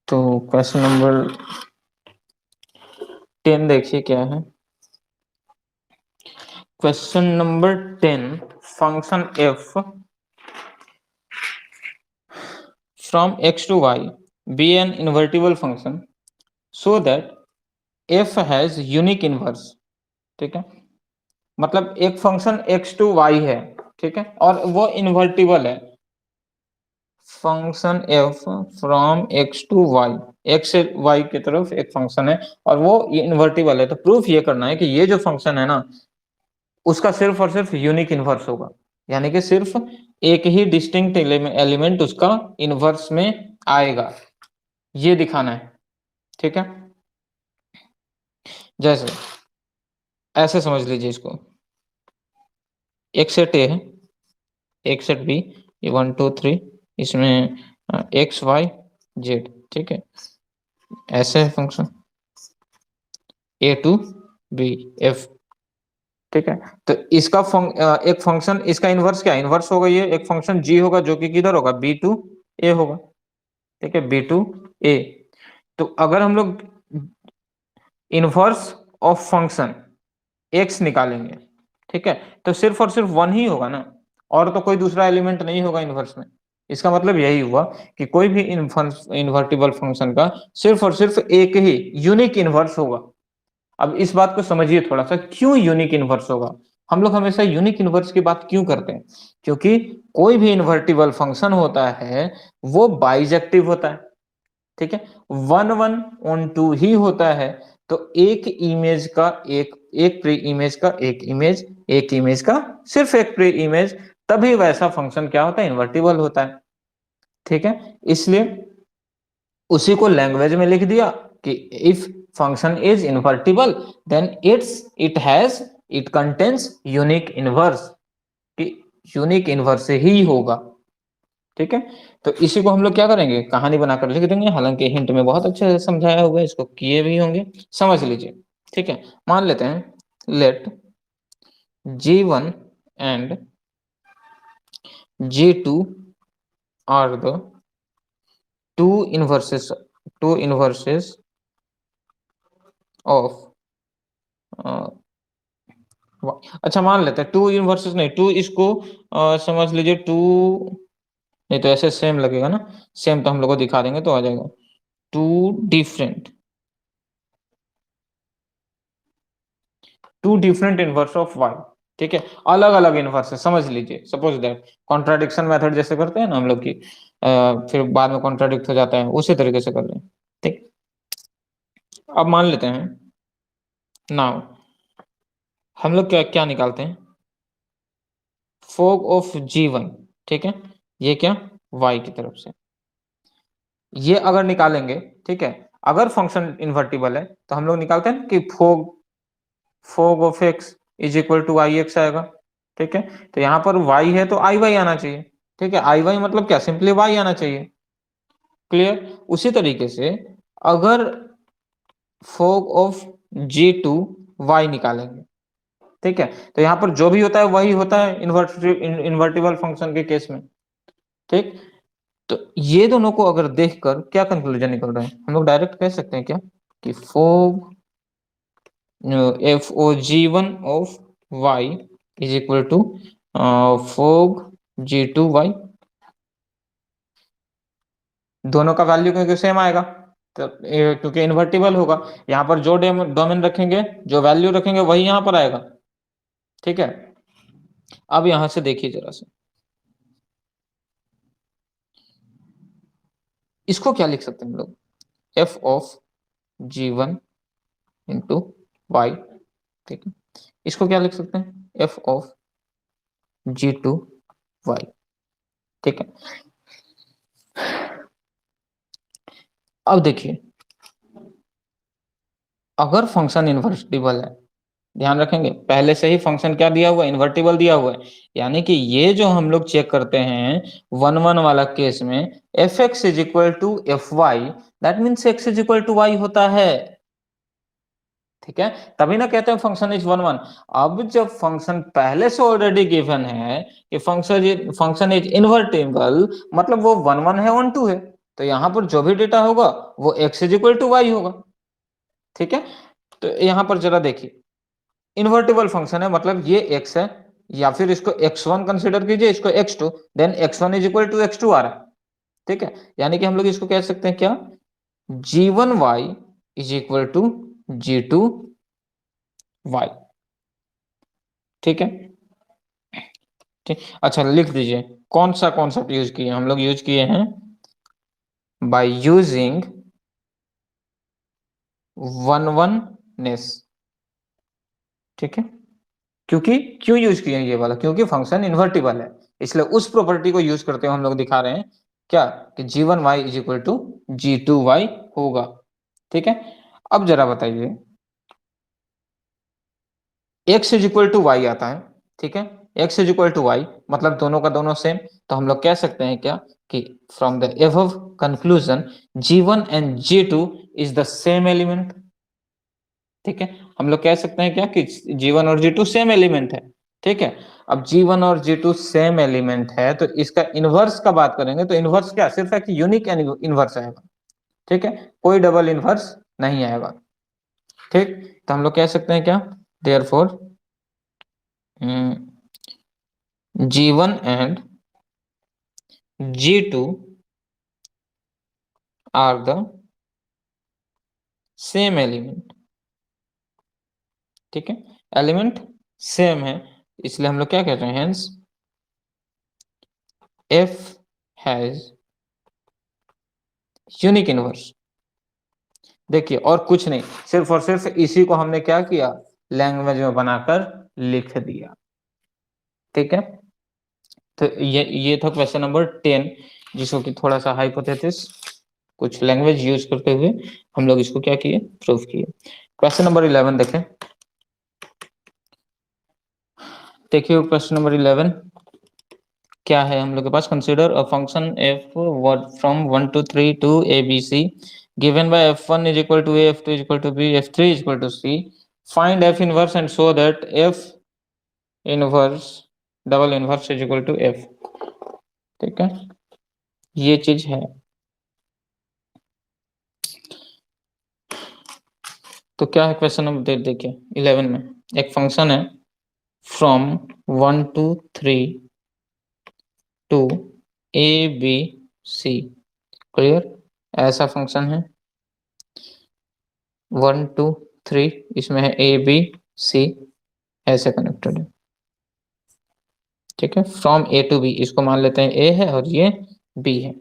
तो क्वेश्चन नंबर 10 देखिए क्या है। Question number 10, function f from x to y be an invertible function so that f has unique inverse। ठीक है, मतलब एक फंक्शन x to y है, ठीक है, और वो इन्वर्टिबल है। Function f from x to y, x से y की तरफ एक फंक्शन है और वो ये इन्वर्टिबल है, तो प्रूफ ये करना है कि ये जो फंक्शन है ना, उसका सिर्फ और सिर्फ यूनिक इनवर्स होगा, यानी कि सिर्फ एक ही डिस्टिंक्ट एलिमेंट उसका इनवर्स में आएगा, ये दिखाना है। ठीक है, जैसे ऐसे समझ लीजिए इसको, एक सेट ए है, एक सेट बी, ये 1 2 3, इसमें एक्स वाई जेड। ठीक है, ऐसे है function A to B F. ठीक है, तो इसका एक फंक्शन, इसका इनवर्स क्या, इनवर्स होगा ये एक फंक्शन जी होगा, जो कि किधर होगा, बी टू ए होगा। ठीक है, बी टू ए। तो अगर हम लोग इनवर्स ऑफ फंक्शन एक्स निकालेंगे, ठीक है, तो सिर्फ और सिर्फ वन ही होगा ना, और तो कोई दूसरा एलिमेंट नहीं होगा इनवर्स में। इसका मतलब यही हुआ कि कोई भी इन्वर्टिबल फंक्शन का सिर्फ और सिर्फ एक ही यूनिक इनवर्स होगा। अब इस बात को समझिए थोड़ा सा, क्यों यूनिक इनवर्स होगा, हम लोग हमेशा यूनिक इनवर्स की बात क्यों करते हैं, क्योंकि कोई भी इन्वर्टिबल फंक्शन होता है वो बाइजेक्टिव होता है। ठीक है, 1 1 ऑन 2 ही होता है, तो एक इमेज का एक प्री इमेज का एक इमेज का सिर्फ एक प्री इमेज, तभी वैसा फंक्शन क्या होता है, इन्वर्टिबल होता है। ठीक है, इसलिए उसी को लैंग्वेज में लिख दिया कि if function is invertible then it contains unique inverse, कि यूनिक इनवर्स ही होगा। ठीक है, तो इसी को हम लोग क्या करेंगे, कहानी बनाकर लिख देंगे, हालांकि हिंट में बहुत अच्छे से समझाया हुआ है, इसको किए भी होंगे, समझ लीजिए। ठीक है, मान लेते हैं let G1 and G2 are the two inverses of, अच्छा मान लेते हैं टू इनवर्सेस नहीं, टू इसको समझ लीजिए टू, नहीं तो ऐसे सेम लगेगा ना, सेम तो हम लोग को दिखा देंगे तो आ जाएगा, two different inverse of Y. ठीक है, अलग अलग इनवर्स है, समझ लीजिए, सपोज दैट कॉन्ट्राडिक्शन मेथड जैसे करते हैं ना हम लोग की, फिर बाद में कॉन्ट्राडिक्ट हो जाता है, उसी तरीके से कर रहे हैं। ठीक, अब मान लेते हैं नाउ हम लोग क्या क्या निकालते हैं, फोग ऑफ G1। ठीक है, ये क्या, y की तरफ से, ये अगर निकालेंगे, ठीक है, अगर फंक्शन इन्वर्टिबल है तो हम लोग निकालते हैं कि fog of x is equal to I X आएगा। ठीक है, तो यहाँ पर y है तो आई वाई आना चाहिए। ठीक है, आई वाई मतलब क्या, सिंपली वाई आना चाहिए। क्लियर। उसी तरीके से अगर fog of G two Y निकालेंगे, ठीक है, तो यहां पर जो भी होता है वही होता है इन्वर्टिबल फंक्शन के केस में। ठीक, तो ये दोनों को अगर देखकर क्या कंक्लूजन निकल रहा है, हम लोग डायरेक्ट कह सकते हैं क्या कि fog F O G one of Y is equal to fog G two Y. दोनों का वैल्यू क्योंकि सेम आएगा, तो क्योंकि इन्वर्टिबल होगा, यहाँ पर जो डोमेन रखेंगे, जो वैल्यू रखेंगे वही यहाँ पर आएगा। ठीक है, अब यहां से देखिए जरा से, इसको क्या लिख सकते हैं हम लोग, F of G one into Y. ठीक है, इसको क्या लिख सकते हैं, F of G two Y. ठीक है, अब देखिए, अगर फंक्शन इन्वर्टिबल है, ध्यान रखेंगे पहले से ही फंक्शन क्या दिया हुआ है, इन्वर्टिबल दिया हुआ है, यानी कि ये जो हम लोग चेक करते हैं वन वन वाला केस में, F x is equal to F Y, that means X is equal to Y होता है। ठीक है, तभी ना कहते हैं फंक्शन इज वन वन। अब जब फंक्शन पहले से ऑलरेडी गिवन है कि फंक्शन इज इन्वर्टिबल, मतलब वो वन वन है, वन टू है, तो यहां पर जो भी डेटा होगा वो X is equal to Y होगा। ठीक है, तो यहां पर जरा देखिए, इन्वर्टिबल फंक्शन है मतलब ये x है, या फिर इसको x1 कंसीडर कीजिए, इसको x2, then x1 is equal to x2 आ रहा है। ठीक है, यानी कि हम लोग इसको कह सकते हैं क्या, g1y is equal to g2y। ठीक है, ठीक, अच्छा लिख दीजिए, कौन सा कॉन्सेप्ट यूज किए हम लोग, यूज किए हैं बाय यूजिंग वन वननेस। ठीक है, क्योंकि क्यों यूज किए ये वाला, क्योंकि फंक्शन इन्वर्टिबल है, इसलिए उस प्रॉपर्टी को यूज करते हुए हम लोग दिखा रहे हैं क्या, कि g one y is equal to g two Y होगा। ठीक है, अब जरा बताइए, x is equal to y आता है, ठीक है, x is equal to y मतलब दोनों का दोनों सेम, तो हम लोग कह सकते हैं क्या कि from the above conclusion G one and G two is the same element. ठीक है, हम लोग कह सकते हैं क्या कि G1 और G2 सेम एलिमेंट है। ठीक है, अब G1 और G2 सेम एलिमेंट है, तो इसका इनवर्स का बात करेंगे तो इनवर्स क्या, सिर्फ एक यूनिक इनवर्स आएगा। ठीक है, कोई डबल इनवर्स नहीं आएगा। ठीक, तो हम लोग कह सकते हैं क्या, therefore G1 and G2 are the same element. ठीक है, एलिमेंट सेम है, इसलिए हम लोग क्या कहते हैं, hence F has unique inverse. देखिए और कुछ नहीं, सिर्फ और सिर्फ इसी को हमने क्या किया, लैंग्वेज में बनाकर लिख दिया। ठीक है, तो ये था क्वेश्चन नंबर 10, जिसको कि थोड़ा सा हाइपोथेसिस कुछ लैंग्वेज यूज करते हुए हम लोग इसको क्या किए, प्रूव किए। क्वेश्चन नंबर 11 देखें, देखिए क्वेश्चन नंबर 11 क्या है हम लोग के पास, consider a function F from 1 to 3 to a b c given by f1 is equal to a, f2 is equal to b, f3 is equal to c, find f inverse and show that f inverse double inverse is equal to f। ठीक है, ये चीज है, तो क्या है question number, देखिए 11 में एक फंक्शन है from 1 to 3 to a b c, clear, ऐसा फंक्शन है 1 2 3, इसमें है ए बी सी ऐसे कनेक्टेड है। ठीक है, फ्रॉम ए टू बी, इसको मान लेते हैं ए है और ये बी है।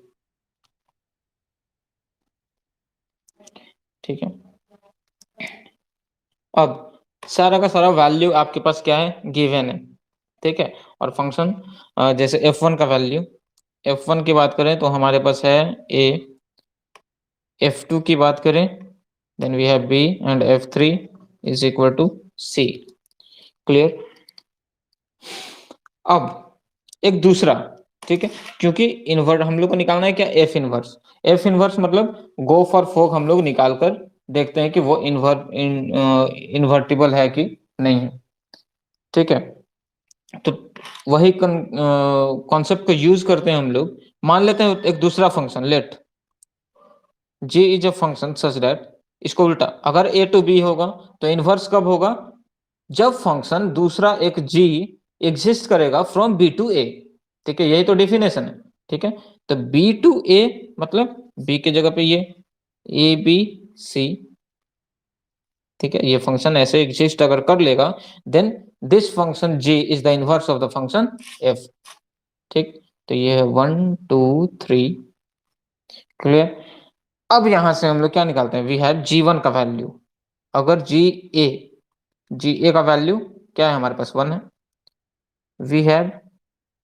ठीक है, अब सारा का सारा वैल्यू आपके पास क्या है, गिवन है। ठीक है, और फंक्शन जैसे f1 का वैल्यू, f1 की बात करें तो हमारे पास है a, f2 की बात करें then we have b and f3 is equal to c। Clear, अब एक दूसरा, ठीक है, क्योंकि इन्वर्ट हम लोग को निकालना है क्या, एफ इनवर्स। एफ इनवर्स मतलब गो फॉर फोक हम लोग निकाल कर देखते हैं कि वो इन्वर्टिबल है कि नहीं है। ठीक है, तो वही कॉन्सेप्ट को यूज करते हैं हम लोग। मान लेते हैं एक दूसरा function, let g is a function such that, इसको उल्टा, अगर a टू b होगा तो इनवर्स कब होगा, जब फंक्शन दूसरा एक g एग्जिस्ट करेगा फ्रॉम b टू a। ठीक है, यही तो डेफिनेशन है। ठीक है, तो b टू a मतलब b की जगह पे ये a b c। ठीक है, ये फंक्शन ऐसे एग्जिस्ट अगर कर लेगा, then this function g is the inverse of the function f। ठीक, तो ये है 1 2 3, क्लियर। अब यहां से हम लोग क्या निकालते हैं, वी हैव g1 का वैल्यू। अगर जी ए का वैल्यू क्या है हमारे पास, 1 है। वी हैव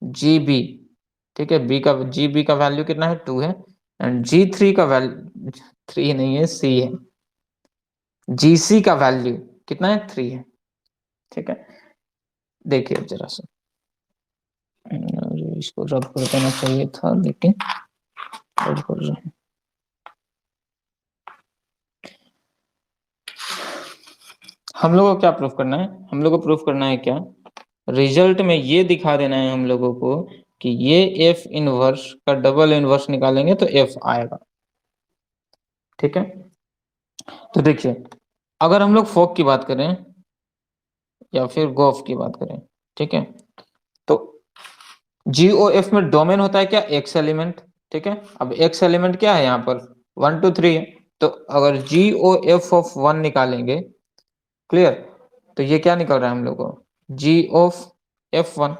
जी बी, ठीक है, बी का जी बी का वैल्यू कितना है, 2 है। एंड जी थ्री का वैल्यू 3 नहीं है, सी है। जी सी का वैल्यू कितना है, 3 है। ठीक है, देखिए जरा सा, इसको रब कर देना चाहिए था लेकिन रब कर रहे हैं। हम लोगों को क्या प्रूफ करना है, हम लोग को प्रूफ करना है क्या, रिजल्ट में ये दिखा देना है हम लोगों को कि ये एफ इनवर्स का डबल इनवर्स निकालेंगे तो एफ आएगा। ठीक है, तो देखिए अगर हम लोग फोक की बात करें या फिर गोफ की बात करें, ठीक है, तो जीओएफ में डोमेन होता है क्या, एक्स एलिमेंट। ठीक है, अब एक्स एलिमेंट क्या है यहाँ पर, 1 2 3 है। तो अगर जीओएफ ऑफ 1 निकालेंगे, क्लियर, तो ये क्या निकल रहा है हम लोग को, जी ऑफ F1।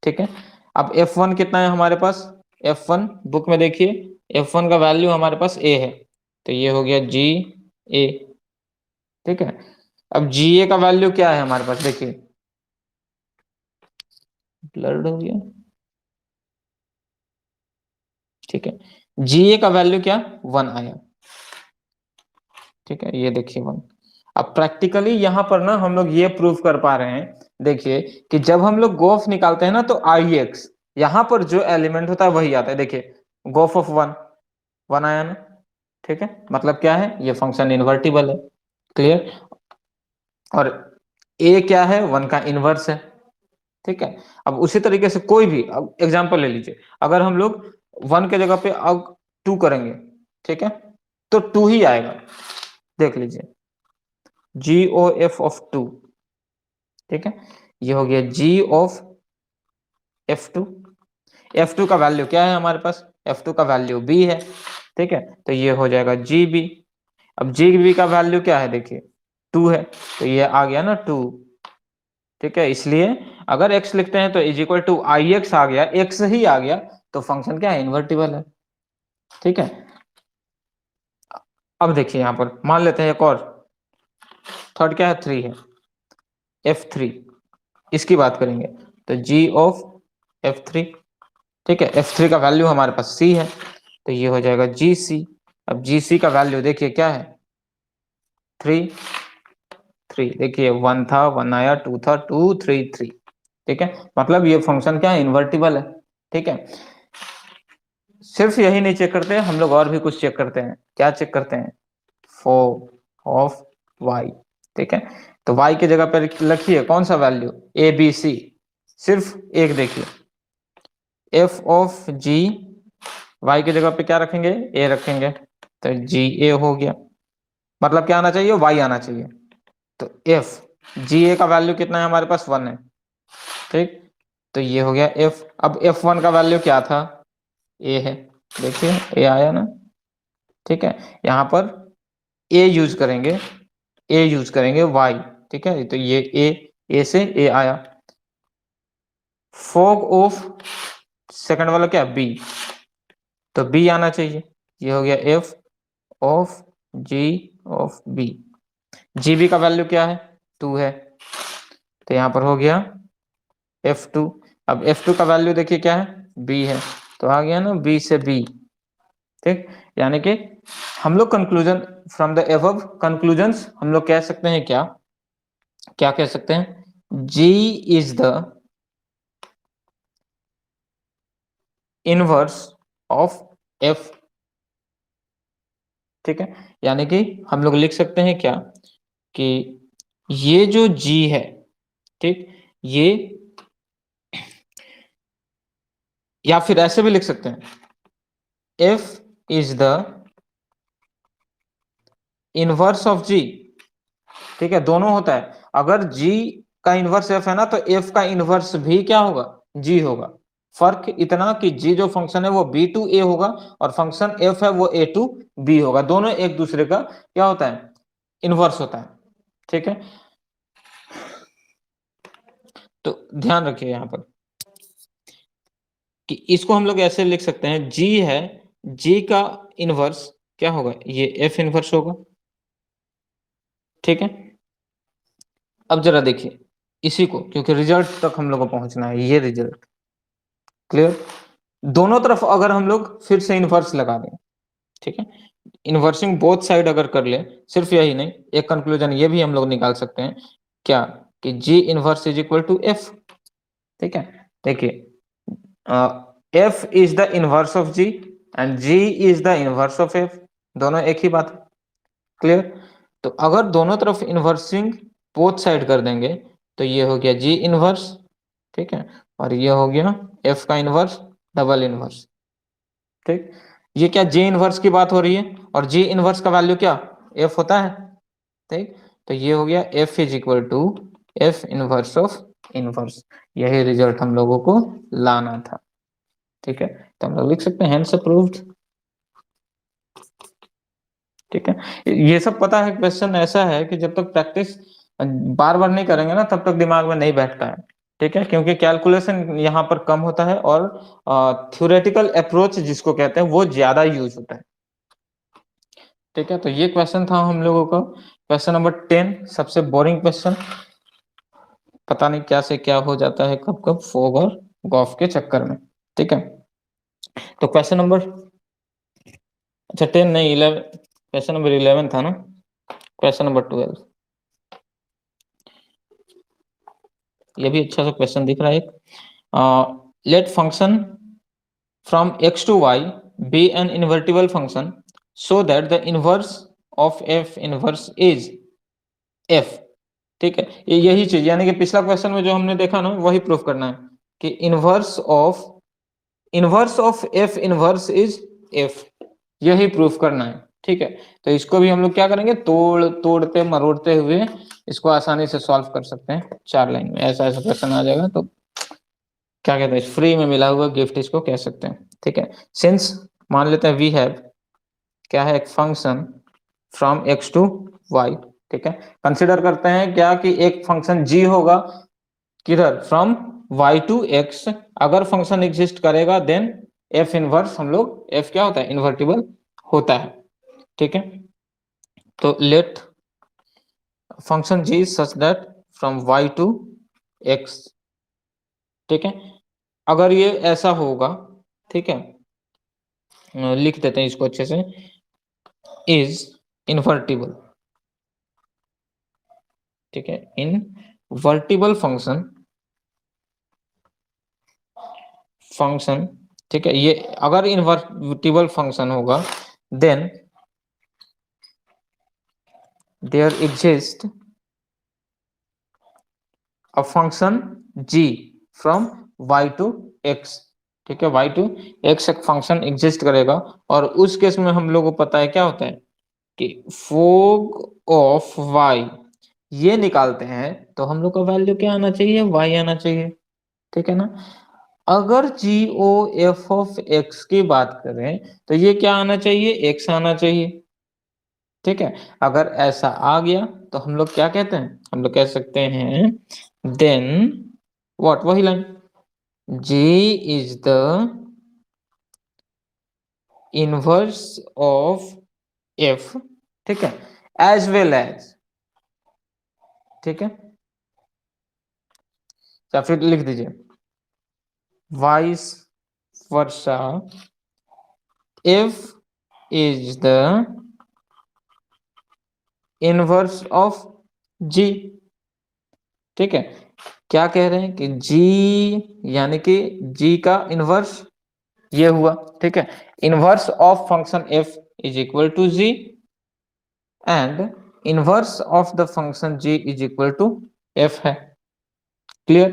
ठीक है, अब F1 कितना है हमारे पास, F1 बुक में देखिए, F1 का वैल्यू हमारे पास A है, तो ये हो गया GA। ठीक है, अब GA का वैल्यू क्या है हमारे पास, देखिए ब्लर्ड हो गया। ठीक है, GA का वैल्यू क्या, 1 आया। ठीक है, ये देखिए 1। अब प्रैक्टिकली यहाँ पर ना हम लोग ये प्रूव कर पा रहे हैं, देखिए कि जब हम लोग गोफ निकालते हैं ना तो आई एक्स, यहाँ पर जो एलिमेंट होता है वही आता है। देखिए गोफ ऑफ 1, 1 आया ना। ठीक है, मतलब क्या है, ये फंक्शन इन्वर्टिबल है, क्लियर। और ए क्या है, 1 का इनवर्स है। ठीक है, अब उसी तरीके से कोई भी, अब एग्जांपल ले लीजिए, अगर हम लोग 1 के जगह पे अब 2 करेंगे, ठीक है, तो 2 ही आएगा। देख लीजिए जी ओ एफ ऑफ 2। ठीक है, ये हो गया जी ऑफ F2। F2 का वैल्यू क्या है हमारे पास, F2 का वैल्यू B है। ठीक है, तो ये हो जाएगा GB। अब GB का वैल्यू क्या है, देखिए 2 है, तो ये आ गया ना 2। ठीक है, इसलिए अगर x लिखते हैं तो is equal to I x आ गया, x ही आ गया, तो फंक्शन क्या है, इन्वर्टिबल है। ठीक है, अब देखिए यहाँ पर मान लेते हैं एक और, थर्ड क्या है, 3 है, F3, इसकी बात करेंगे तो G ऑफ F3। ठीक है, F3 का वैल्यू हमारे पास C है, तो ये हो जाएगा GC। अब GC का वैल्यू देखिए क्या है, 3 3, देखिए 1 था, 1 आया, 2 था, 2 3 3। ठीक है, मतलब ये फंक्शन क्या है, इन्वर्टिबल है। ठीक है, सिर्फ यही नहीं चेक करते हम लोग, और भी कुछ चेक करते हैं। क्या चेक करते हैं, फोर ऑफ वाई। ठीक है, तो वाई की जगह पर लिखिए कौन सा वैल्यू, ए बी सी, सिर्फ एक देखिए, एफ ऑफ जी, वाई की जगह पे क्या रखेंगे, ए रखेंगे, तो जी ए हो गया। मतलब क्या आना चाहिए, वाई आना चाहिए। तो एफ जी ए का वैल्यू कितना है हमारे पास, 1 है। ठीक, तो ये हो गया एफ। अब F1 का वैल्यू क्या था, ए है, देखिए ए आया ना। ठीक है, यहाँ पर ए यूज करेंगे, ए यूज करेंगे वाई। ठीक है, तो ये ए से ए आया। फोग ऑफ सेकंड वाला क्या, बी, तो बी आना चाहिए। ये हो गया f of ji of b. G b का वैल्यू क्या है, 2 है, तो यहाँ पर हो गया F2। अब F2 का वैल्यू देखिए क्या है, B है, तो आ गया ना B से B। ठीक, यानी कि हम लोग conclusion, from the above conclusions हम लोग कह सकते हैं क्या, क्या कह सकते हैं, G is the inverse of F. ठीक है, यानी कि हम लोग लिख सकते हैं क्या कि ये जो g है, ठीक, ये, या फिर ऐसे भी लिख सकते हैं f is the inverse of g। ठीक है, दोनों होता है। अगर g का इनवर्स f है ना, तो f का इनवर्स भी क्या होगा, g होगा। फर्क इतना कि g जो फंक्शन है वो b टू a होगा, और फंक्शन f है वो a टू b होगा। दोनों एक दूसरे का क्या होता है, इनवर्स होता है। ठीक है, तो ध्यान रखिए यहां पर कि इसको हम लोग ऐसे लिख सकते हैं, g है, g का इनवर्स क्या होगा, ये f इनवर्स होगा। ठीक है, अब जरा देखिए इसी को, क्योंकि रिजल्ट तक हम लोग को पहुंचना है, ये रिजल्ट क्लियर। दोनों तरफ अगर हम लोग फिर से इनवर्स लगा दें, ठीक है, इन्वर्सिंग बोथ साइड अगर कर ले, सिर्फ यही नहीं, एक कंक्लूजन ये भी हम लोग निकाल सकते हैं क्या, कि g inverse is equal to f। ठीक है, देखिए f is the inverse of g and g is the inverse of f, दोनों एक ही बात है। क्लियर, तो अगर दोनों तरफ इन्वर्सिंग बोथ साइड कर देंगे तो ये हो गया g इनवर्स। ठीक है, और ये हो गया f का इनवर्स डबल इनवर्स। ठीक, ये क्या g इनवर्स की बात हो रही है, और g इनवर्स का वैल्यू क्या, f होता है। ठीक, तो ये हो गया f is equal to f inverse of inverse. यही रिजल्ट हम लोगों को लाना था। ठीक है, तो हम लोग लिख सकते हैं हेंस अप्रूव्ड। ठीक है, ये सब पता है, क्वेश्चन ऐसा है कि जब तक प्रैक्टिस बार बार नहीं करेंगे ना, तब तक दिमाग में नहीं बैठता है। ठीक है, क्योंकि कैलकुलेशन यहाँ पर कम होता है, और थ्योरेटिकल अप्रोच जिसको कहते हैं वो ज्यादा यूज होता है। ठीक है, तो ये क्वेश्चन था हम लोगों का, क्वेश्चन नंबर 10, सबसे बोरिंग क्वेश्चन। पता नहीं क्या से क्या हो जाता है कब कब फोग और गॉफ के चक्कर में। ठीक है, तो क्वेश्चन नंबर, अच्छा 10 नहीं 11, क्वेश्चन नंबर 11 था ना, क्वेश्चन नंबर 12, ये भी अच्छा सा क्वेश्चन दिख रहा है एक। Let function from x to y be an invertible function so that the inverse of f inverse is f। ठीक है, ये यही चीज, यानी कि पिछला क्वेश्चन में जो हमने देखा ना, वही प्रूफ करना है कि inverse of f inverse is f, यही प्रूफ करना है। ठीक है, तो इसको भी हम लोग क्या करेंगे, तोड़ते मरोड़ते हुए इसको आसानी से सॉल्व कर सकते हैं 4 लाइन में। ऐसा ऐसा क्वेश्चन आ जाएगा तो क्या कहते हैं, फ्री में मिला हुआ गिफ्ट इसको कह सकते हैं। ठीक है, सिंस मान लेते हैं वी हैव क्या है, एक function from x to Y. ठीक है, कंसिडर करते हैं क्या कि एक फंक्शन g होगा, किधर, फ्रॉम y टू x। अगर फंक्शन एग्जिस्ट करेगा देन f इनवर्स, हम लोग f क्या होता है, इन्वर्टिबल होता है। ठीक है, तो let function g such that from y to x। ठीक है, अगर ये ऐसा होगा, ठीक है, लिख देते हैं इसको अच्छे से, इज इनवर्टिबल। ठीक है, इनवर्टिबल फंक्शन, फंक्शन, ठीक है, ये अगर इनवर्टिबल फंक्शन होगा then there exist a function g from y to x। ठीक है, y टू x एक फंक्शन एग्जिस्ट करेगा, और उस केस में हम लोग को पता है क्या होता है कि फोग ऑफ y ये निकालते हैं, तो हम लोग का वैल्यू क्या आना चाहिए, y आना चाहिए। ठीक है ना, अगर जी ओ एफ ऑफ एक्स की बात करें तो ये क्या आना चाहिए, एक्स आना चाहिए। ठीक है, अगर ऐसा आ गया तो हम लोग क्या कहते हैं, हम लोग कह सकते हैं देन व्हाट, वही line, g is the inverse of F. ठीक है, एज वेल एज, ठीक है, या फिर लिख दीजिए vice versa f is the inverse of g. ठीक है, क्या कह रहे हैं कि जी, यानी कि जी का इनवर्स ये हुआ, ठीक है। Inverse of function F is equal to g and inverse of the function g is equal to f है। क्लियर?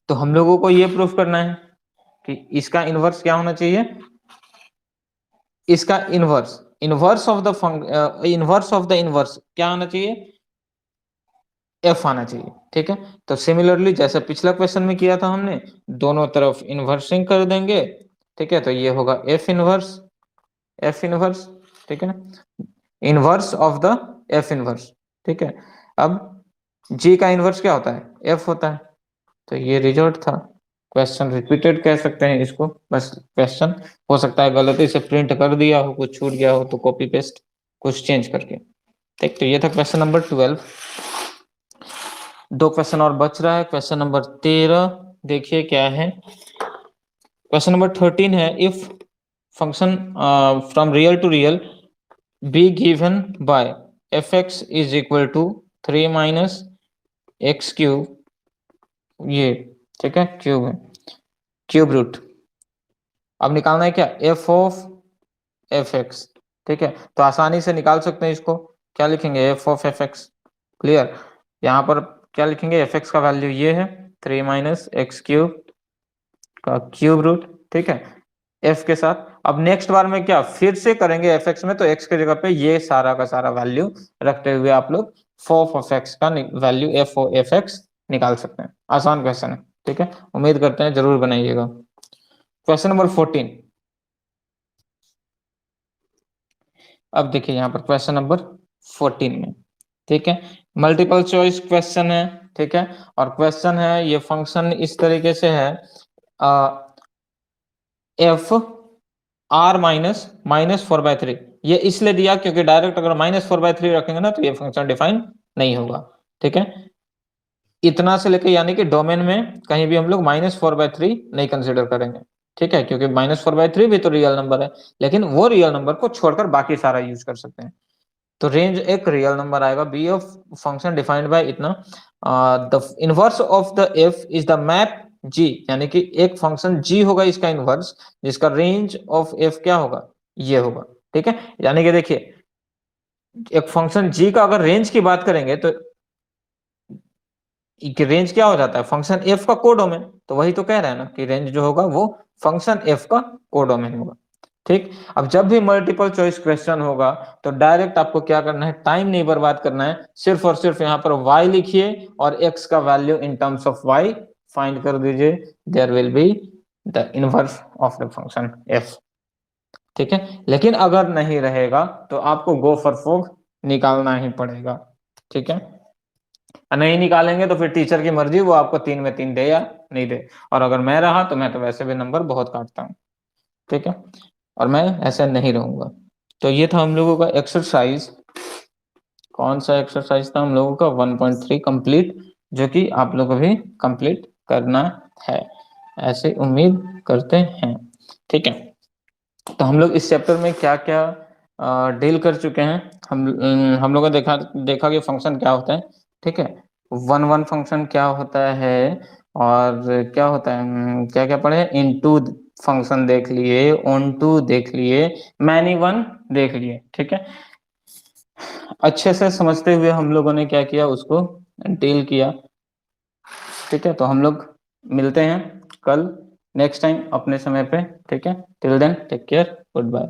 तो हम लोगों को ये प्रूफ करना है कि इसका इनवर्स क्या होना चाहिए, इसका inverse, inverse of the inverse of the inverse क्या आना चाहिए, एफ आना चाहिए, ठीक है। तो सिमिलरली जैसे पिछला क्वेश्चन में किया था हमने, दोनों तरफ इनवर्सिंग कर देंगे, ठीक है। तो ये होगा एफ इनवर्स, एफ इनवर्स, ठीक है ना, inverse of the F inverse, ठीक है। अब जी का इनवर्स क्या होता है, एफ होता है। तो ये रिजल्ट था, क्वेश्चन रिपीटेड कह सकते हैं इसको, बस क्वेश्चन हो सकता है गलती से प्रिंट कर दिया हो, कुछ छूट गया हो तो कॉपी पेस्ट कुछ चेंज करके, ठीक। तो ये था क्वेश्चन नंबर 12। दो क्वेश्चन और बच रहा है, क्वेश्चन नंबर 13 देखिए क्या है। क्वेश्चन नंबर 13 है, if function from real to real be given by f x is equal to 3 minus x cube, ये ठीक है, क्यूब है, क्यूब रूट। अब निकालना है क्या, एफ ऑफ एफ एक्स, ठीक है। तो आसानी से निकाल सकते हैं इसको, क्या लिखेंगे, F of F x. Clear? यहाँ पर क्या लिखेंगे, एफ एक्स का वैल्यू ये है 3 माइनस एक्स क्यूब का क्यूब रूट, ठीक है, एफ के साथ। अब नेक्स्ट बार में क्या फिर से करेंगे एफ एक्स में, तो एक्स के जगह पे ये सारा का सारा वैल्यू रखते हुए आप लोग फोफ ऑफ एक्स का value f o f x निकाल सकते हैं। आसान क्वेश्चन है, ठीक है, उम्मीद करते हैं जरूर बनाइएगा। क्वेश्चन नंबर 14, अब देखिए यहाँ पर क्वेश्चन नंबर 14 में, ठीक है, मल्टीपल चॉइस क्वेश्चन है, ठीक है। और क्वेश्चन है, ये फंक्शन इस तरीके से है, एफ आर माइनस माइनस 4/3। ये इसलिए दिया क्योंकि डायरेक्ट अगर -4/3 रखेंगे ना तो ये फंक्शन डिफाइन नहीं होगा, ठीक है। इतना से लेके यानी कि डोमेन में कहीं भी हम लोग -4/3 नहीं कंसिडर करेंगे, ठीक है, क्योंकि -4/3 भी तो रियल नंबर है, लेकिन वो रियल नंबर को छोड़कर बाकी सारा यूज कर सकते हैं। तो रेंज एक रियल नंबर आएगा, b of function defined by इतना, the inverse of the f is the map g, यानी कि एक फंक्शन जी होगा इसका इनवर्स, जिसका रेंज ऑफ एफ क्या होगा, ये होगा, ठीक है। यानी कि देखिए एक फंक्शन जी का अगर रेंज की बात करेंगे तो रेंज क्या हो जाता है, फंक्शन एफ का कोडोमेन। तो वही तो कह रहे हैं ना कि रेंज जो होगा वो फंक्शन एफ का कोडोमेन होगा, ठीक। अब जब भी मल्टीपल चॉइस क्वेश्चन होगा तो डायरेक्ट आपको क्या करना है, टाइम नहीं बर्बाद करना है, सिर्फ और सिर्फ यहाँ पर y लिखिए और x का value in terms of y find कर दीजिए, there will be the inverse of the function f, ठीक है। लेकिन अगर नहीं रहेगा तो आपको गो फॉर फोग निकालना ही पड़ेगा, ठीक है। नहीं निकालेंगे तो फिर टीचर की मर्जी, वो आपको 3 में 3 दे या नहीं दे। और अगर मैं रहा तो मैं तो वैसे भी नंबर बहुत काटता हूँ, ठीक है, और मैं ऐसे नहीं रहूंगा। तो ये था हम लोगों का एक्सरसाइज, कौन सा एक्सरसाइज था हम लोगों का, 1.3 कंप्लीट, जो कि आप लोग अभी कंप्लीट करना है, ऐसे उम्मीद करते हैं, ठीक है। तो हम लोग इस चैप्टर में क्या क्या डील कर चुके हैं, हम लोगों ने देखा देखा कि फंक्शन क्या होता है, ठीक है, वन वन फंक्शन क्या होता है, और क्या होता है, क्या क्या पढ़े, इनटू फंक्शन देख लिए, ऑन टू देख लिए, मैनी वन देख लिए, ठीक है। अच्छे से समझते हुए हम लोगों ने क्या किया, उसको डील किया, ठीक है। तो हम लोग मिलते हैं कल नेक्स्ट टाइम अपने समय पे, ठीक है। Till then take care, good bye.